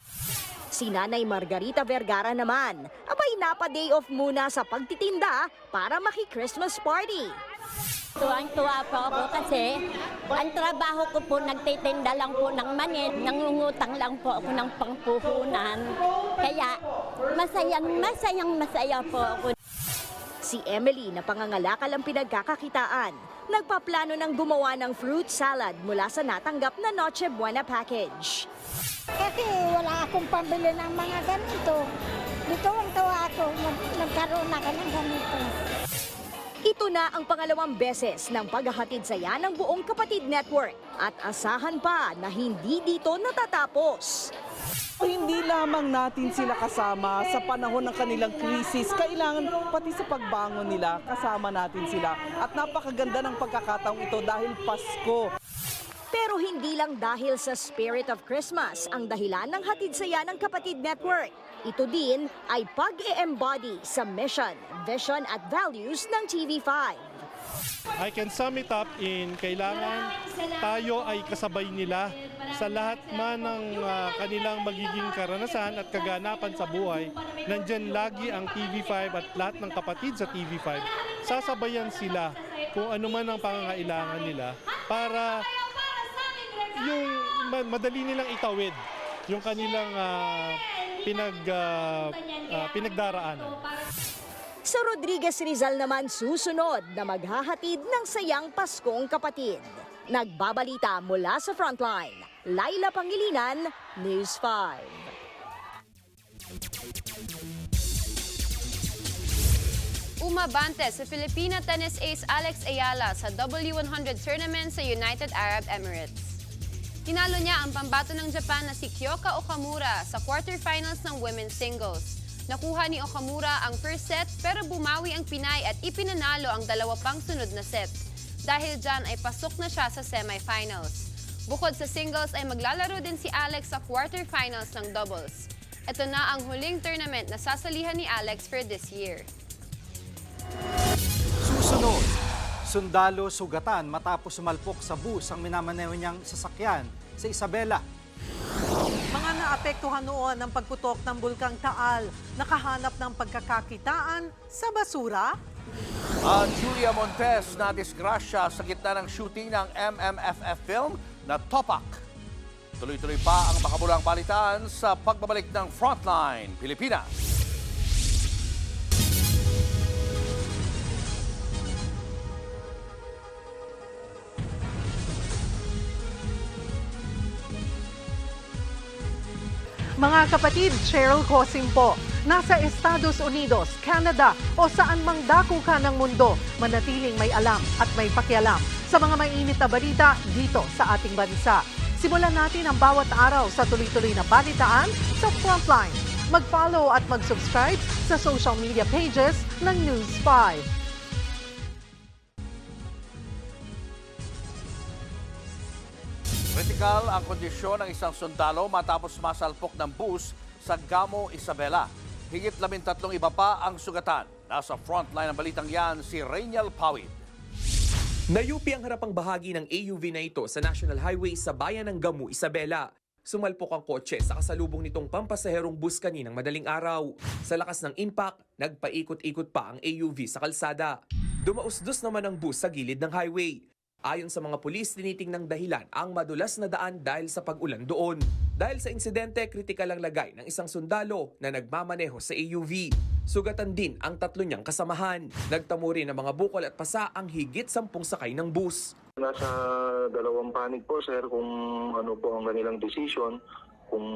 Si Nanay Margarita Vergara naman, abay napa-day off muna sa pagtitinda para maki-Christmas party. Tuwang-tuwa po ako kasi ang trabaho ko po, nagtitinda lang po ng mani, nangungutang lang po ako ng pangpuhunan. Kaya masaya po ako. Si Emily na pangangalakal ang pinagkakakitaan, nagpaplano ng gumawa ng fruit salad mula sa natanggap na Noche Buena package. Kasi wala akong pambili ng mga ganito. Dito ang tawa ako, nagkaroon ako ng ganito. Ito na ang pangalawang beses ng paghahatid saya ng buong Kapatid Network at asahan pa na hindi dito natatapos. Hindi lamang natin sila kasama sa panahon ng kanilang krisis, kailangan pati sa pagbangon nila kasama natin sila. At napakaganda ng pagkakataong ito dahil Pasko. Pero hindi lang dahil sa spirit of Christmas ang dahilan ng hatid saya ng Kapatid Network. Ito din ay pag-e-embody sa mission, vision at values ng TV5. I can sum it up in kailangan tayo ay kasabay nila sa lahat man ng kanilang magiging karanasan at kaganapan sa buhay. Nandyan lagi ang TV5 at lahat ng kapatid sa TV5. Sasabayan sila kung ano man ang pangangailangan nila para yung madali nilang itawid yung kanilang pinagdaraanan. Sa Rodriguez Rizal naman susunod na maghahatid ng sayang Paskong Kapatid. Nagbabalita mula sa Frontline, Laila Pangilinan, News 5. Umabante si Filipina tennis ace Alex Ayala sa W100 tournament sa United Arab Emirates. Tinalo niya ang pambato ng Japan na si Kyoka Okamura sa quarterfinals ng women's singles. Nakuha ni Okamura ang first set pero bumawi ang Pinay at ipinanalo ang dalawa pang sunod na set. Dahil dyan ay pasok na siya sa semifinals. Bukod sa singles ay maglalaro din si Alex sa quarterfinals ng doubles. Ito na ang huling tournament na sasalihan ni Alex for this year. Susunod, sundalo sugatan matapos sumalpok sa bus ang minamaneho niyang sasakyan sa Isabela. Mga naapektuhan noon ng pagputok ng Bulkang Taal, nakahanap ng pagkakakitaan sa basura. At Julia Montes na disgrasya sa gitna ng shooting ng MMFF film na Topak. Tuloy-tuloy pa ang makabulang balitaan sa pagbabalik ng Frontline Pilipinas. Mga kapatid, Cheryl Cosim po. Nasa Estados Unidos, Canada o saan mang dako ka ng mundo, manatiling may alam at may pakialam sa mga mainit na balita dito sa ating bansa. Simulan natin ang bawat araw sa tuloy-tuloy na balitaan sa Frontline. Mag-follow at mag-subscribe sa social media pages ng News 5. Kritikal ang kondisyon ng isang sundalo matapos masalpok ng bus sa Gamo, Isabela. Higit 13 iba pa ang sugatan. Nasa frontline ng balitang yan si Rainiel Pawid. Nayupi ang harapang bahagi ng AUV na ito sa National Highway sa bayan ng Gamo, Isabela. Sumalpok ang kotse sa kasalubong nitong pampasaherong bus kaninang madaling araw. Sa lakas ng impact, nagpaikot-ikot pa ang AUV sa kalsada. Dumausdos naman ang bus sa gilid ng highway. Ayon sa mga pulis, tinitingnang dahilan ang madulas na daan dahil sa pag-ulan doon. Dahil sa insidente, kritikal ang lagay ng isang sundalo na nagmamaneho sa AUV. Sugatan din ang 3 niyang kasamahan. Nagtamo rin ng mga bukol at pasa ang higit 10 sakay ng bus. Nasa dalawang panig po, sir, kung ano po ang kanilang decision, kung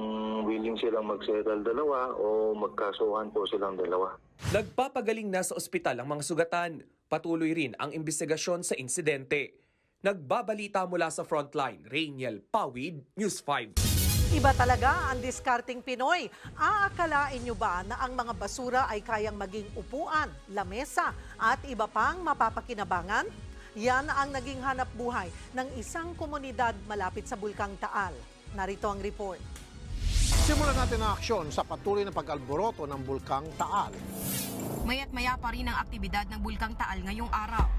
willing silang mag-settle dalawa o magkasuhan po silang dalawa. Nagpapagaling na sa ospital ang mga sugatan. Patuloy rin ang investigasyon sa insidente. Nagbabalita mula sa frontline, Rainiel Pawid, News 5. Iba talaga ang diskarting Pinoy. Aakalain nyo ba na ang mga basura ay kayang maging upuan, lamesa at iba pang mapapakinabangan? Yan ang naging hanap buhay ng isang komunidad malapit sa Bulkang Taal. Narito ang report. Simulan natin ang aksyon sa patuloy na pag-alboroto ng Bulkang Taal. Maya't maya pa rin ang aktibidad ng Bulkang Taal ngayong araw.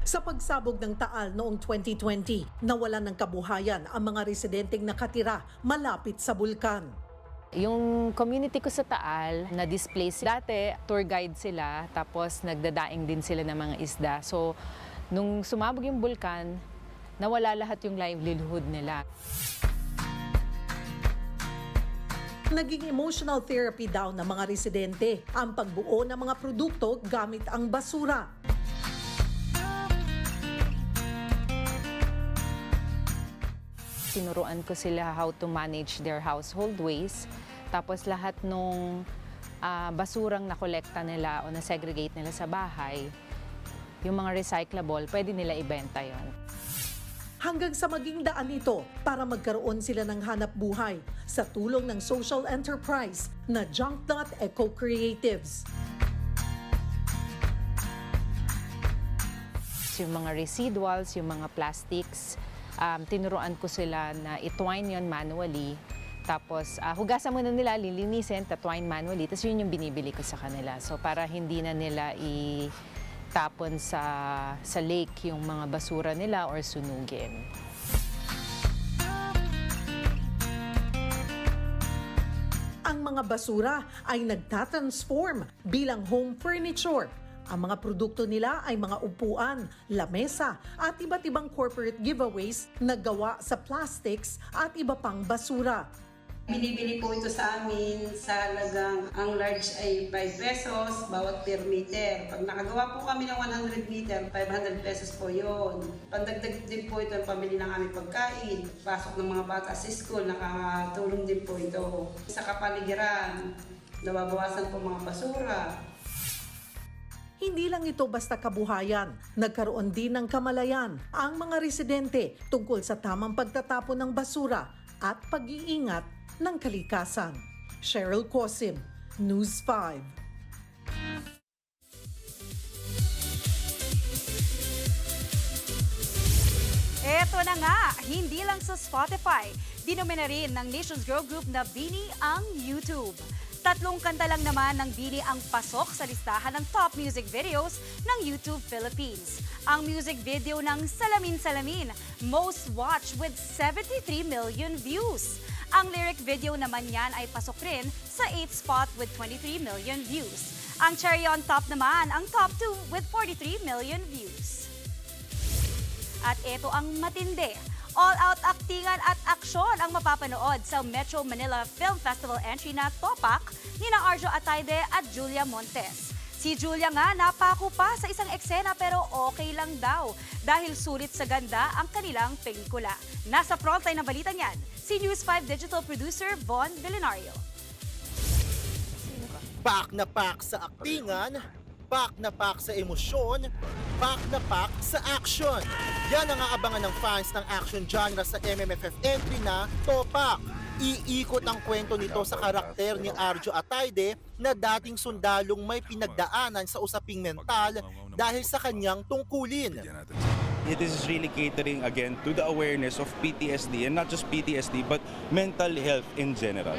Sa pagsabog ng Taal noong 2020, nawalan ng kabuhayan ang mga residenteng nakatira malapit sa bulkan. Yung community ko sa Taal, na-displace. Dati, tour guide sila, tapos nagdadaing din sila ng mga isda. So, nung sumabog yung bulkan, nawala lahat yung livelihood nila. Naging emotional therapy daw ng mga residente ang pagbuo ng mga produkto gamit ang basura. Tinuruan ko sila how to manage their household waste. Tapos lahat nung basurang nakolekta nila o na-segregate nila sa bahay, yung mga recyclable, pwede nila ibenta yon. Hanggang sa maging daan ito para magkaroon sila ng hanap buhay sa tulong ng social enterprise na Junknut Eco Creatives. Yung mga residuals, yung mga plastics, tinuruan ko sila na itwine yon manually. Tapos hugasan muna nila, lilinisin, tatwine manually. Tapos yun yung binibili ko sa kanila. So para hindi na nila tapon sa lake yung mga basura nila or sunugin. Ang mga basura ay nagtatransform bilang home furniture. Ang mga produkto nila ay mga upuan, lamesa at iba't ibang corporate giveaways na gawa sa plastics at iba pang basura. Binibili po ito sa amin sa halagang ang large ay 5 pesos bawat per meter. Pag nakagawa po kami ng 100 meter, 500 pesos po yun. Pandagdag din po ito ang pamili ng aming pagkain. Pasok ng mga bata sa school, nakatulong din po ito. Sa kapaligiran, nababawasan po mga basura. Hindi lang ito basta kabuhayan, nagkaroon din ng kamalayan ang mga residente tungkol sa tamang pagtatapon ng basura at pag-iingat ng kalikasan. Cheryl Cosim, News 5. Eto na nga, hindi lang sa Spotify, dinomina rin ng Nations Girl Group na Bini ang YouTube. 3 kanta lang naman ng Bini ang pasok sa listahan ng top music videos ng YouTube Philippines. Ang music video ng Salamin Salamin, most watched with 73 million views. Ang lyric video naman yan ay pasok rin sa 8th spot with 23 million views. Ang Cherry on Top naman ang top 2 with 43 million views. At ito ang matindi. All-out aktingan at aksyon ang mapapanood sa Metro Manila Film Festival entry na Topak ni na Arjo Atayde at Julia Montes. Si Julia nga napako pa sa isang eksena pero okay lang daw dahil sulit sa ganda ang kanilang pelikula. Nasa frontline ng balita niyan, si News 5 digital producer Von Villanario. Pak na pak sa aktingan, pak na pak sa emosyon, pak na pak sa action. Yan ang aabangan ng fans ng action genre sa MMFF entry na Topak. Iikot ang kwento nito sa karakter ni Arjo Atayde na dating sundalong may pinagdaanan sa usaping mental dahil sa kanyang tungkulin. It is really catering again to the awareness of PTSD and not just PTSD but mental health in general.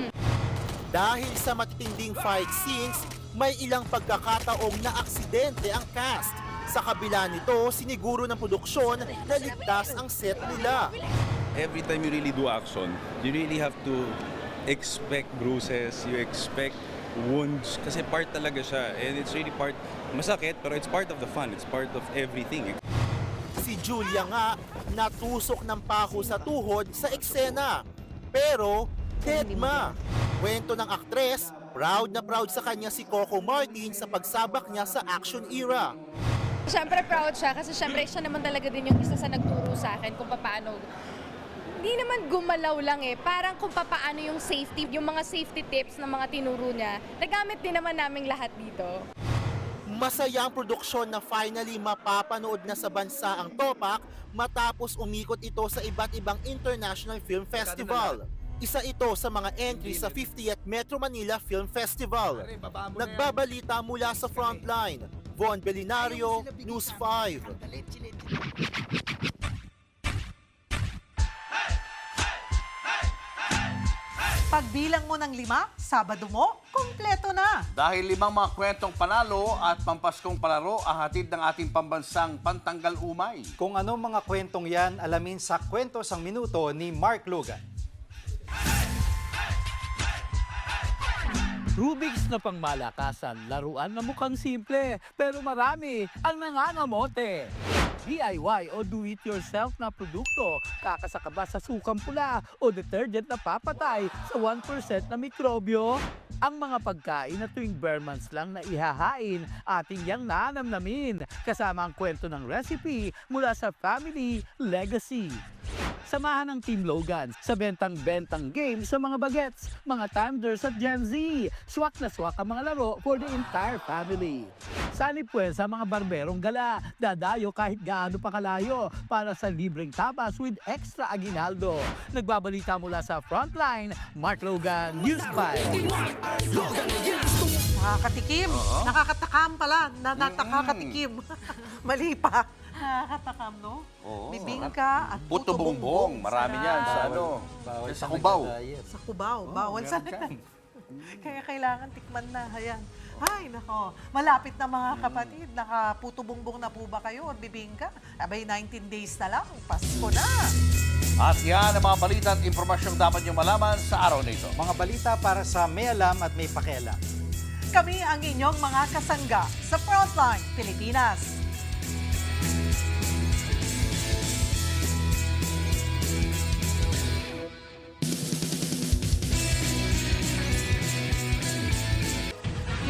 Dahil sa matitinding fight scenes, may ilang pagkakataong na aksidente ang cast. Sa kabila nito, siniguro ng produksyon na ligtas ang set nila. Every time you really do action, you really have to expect bruises, you expect wounds, kasi part talaga siya. And it's really part, masakit, pero it's part of the fun, it's part of everything. Si Julia nga, natusok ng pako sa tuhod sa eksena. Pero, deadma. Kwento ng aktres, proud na proud sa kanya si Coco Martin sa pagsabak niya sa action era. Siyempre proud siya kasi siyempre siya naman talaga din yung isa sa nagturo sa akin kung paano. Hindi naman gumalaw lang parang kung paano yung safety, yung mga safety tips ng mga tinuro niya, nagamit din naman naming lahat dito. Masaya ang produksyon na finally mapapanood na sa bansa ang Topak matapos umikot ito sa iba't ibang international film festival. Isa ito sa mga entry sa 50th Metro Manila Film Festival. Nagbabalita mula sa Frontline, Von Belinario, News 5. Pagbilang mo ng 5, Sabado mo, kumpleto na. Dahil 5 mga kwentong panalo at pampaskong palaro ang hatid ng ating pambansang pantanggal umay. Kung ano mga kwentong yan, alamin sa Kwento Sang Minuto ni Mark Lugan. Rubik's na pangmalakasan, laruan na mukhang simple, pero marami ang nangangamote. DIY o do-it-yourself na produkto, kakasa ka ba sa sukang pula o detergent na papatay sa 1% na mikrobyo? Ang mga pagkain na tuwing bare months lang na ihahain, ating yang nanamnamin, kasama ang kwento ng recipe mula sa Family Legacy. Samahan ng Team Logan sa bentang-bentang game sa mga bagets, mga timers at Gen Z. Swak na swak ang mga laro for the entire family. Sali puwes sa mga barberong gala, dadayo kahit gaano pa kalayo para sa libreng tapas with extra aguinaldo. Nagbabalita mula sa Frontline, Mark Logan, News 5. Nakakatikim. Nakakatakam pala. Nakakatikim. Mali pa. Nakakatakam, no? Oo. Bibingka at Puto bongbong. Marami yan sa sa Cubao. Sa Cubao. Bawal sa... Kaya kailangan tikman na. Ayan. Ay, nako. Malapit na mga kapatid. Nakaputo bongbong na po ba kayo? At bibingka? Abay, 19 days na lang. Pasko na. At yan ang mga balita at impormasyong dapat nyo malaman sa araw na ito. Mga balita para sa may alam at may pakialam. Kami ang inyong mga kasangga sa Frontline, Pilipinas.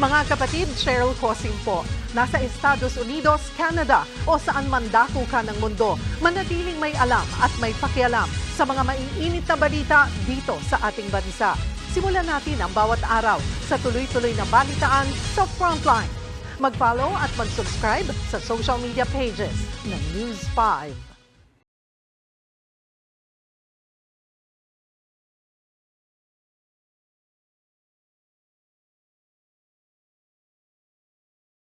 Mga kapatid, Cheryl Cosing po. Nasa Estados Unidos, Canada o saan man dako ka ng mundo, manatiling may alam at may pakialam sa mga maiinit na balita dito sa ating bansa. Simulan natin ang bawat araw sa tuloy-tuloy na balitaan sa Frontline. Mag-follow at mag-subscribe sa social media pages ng News 5.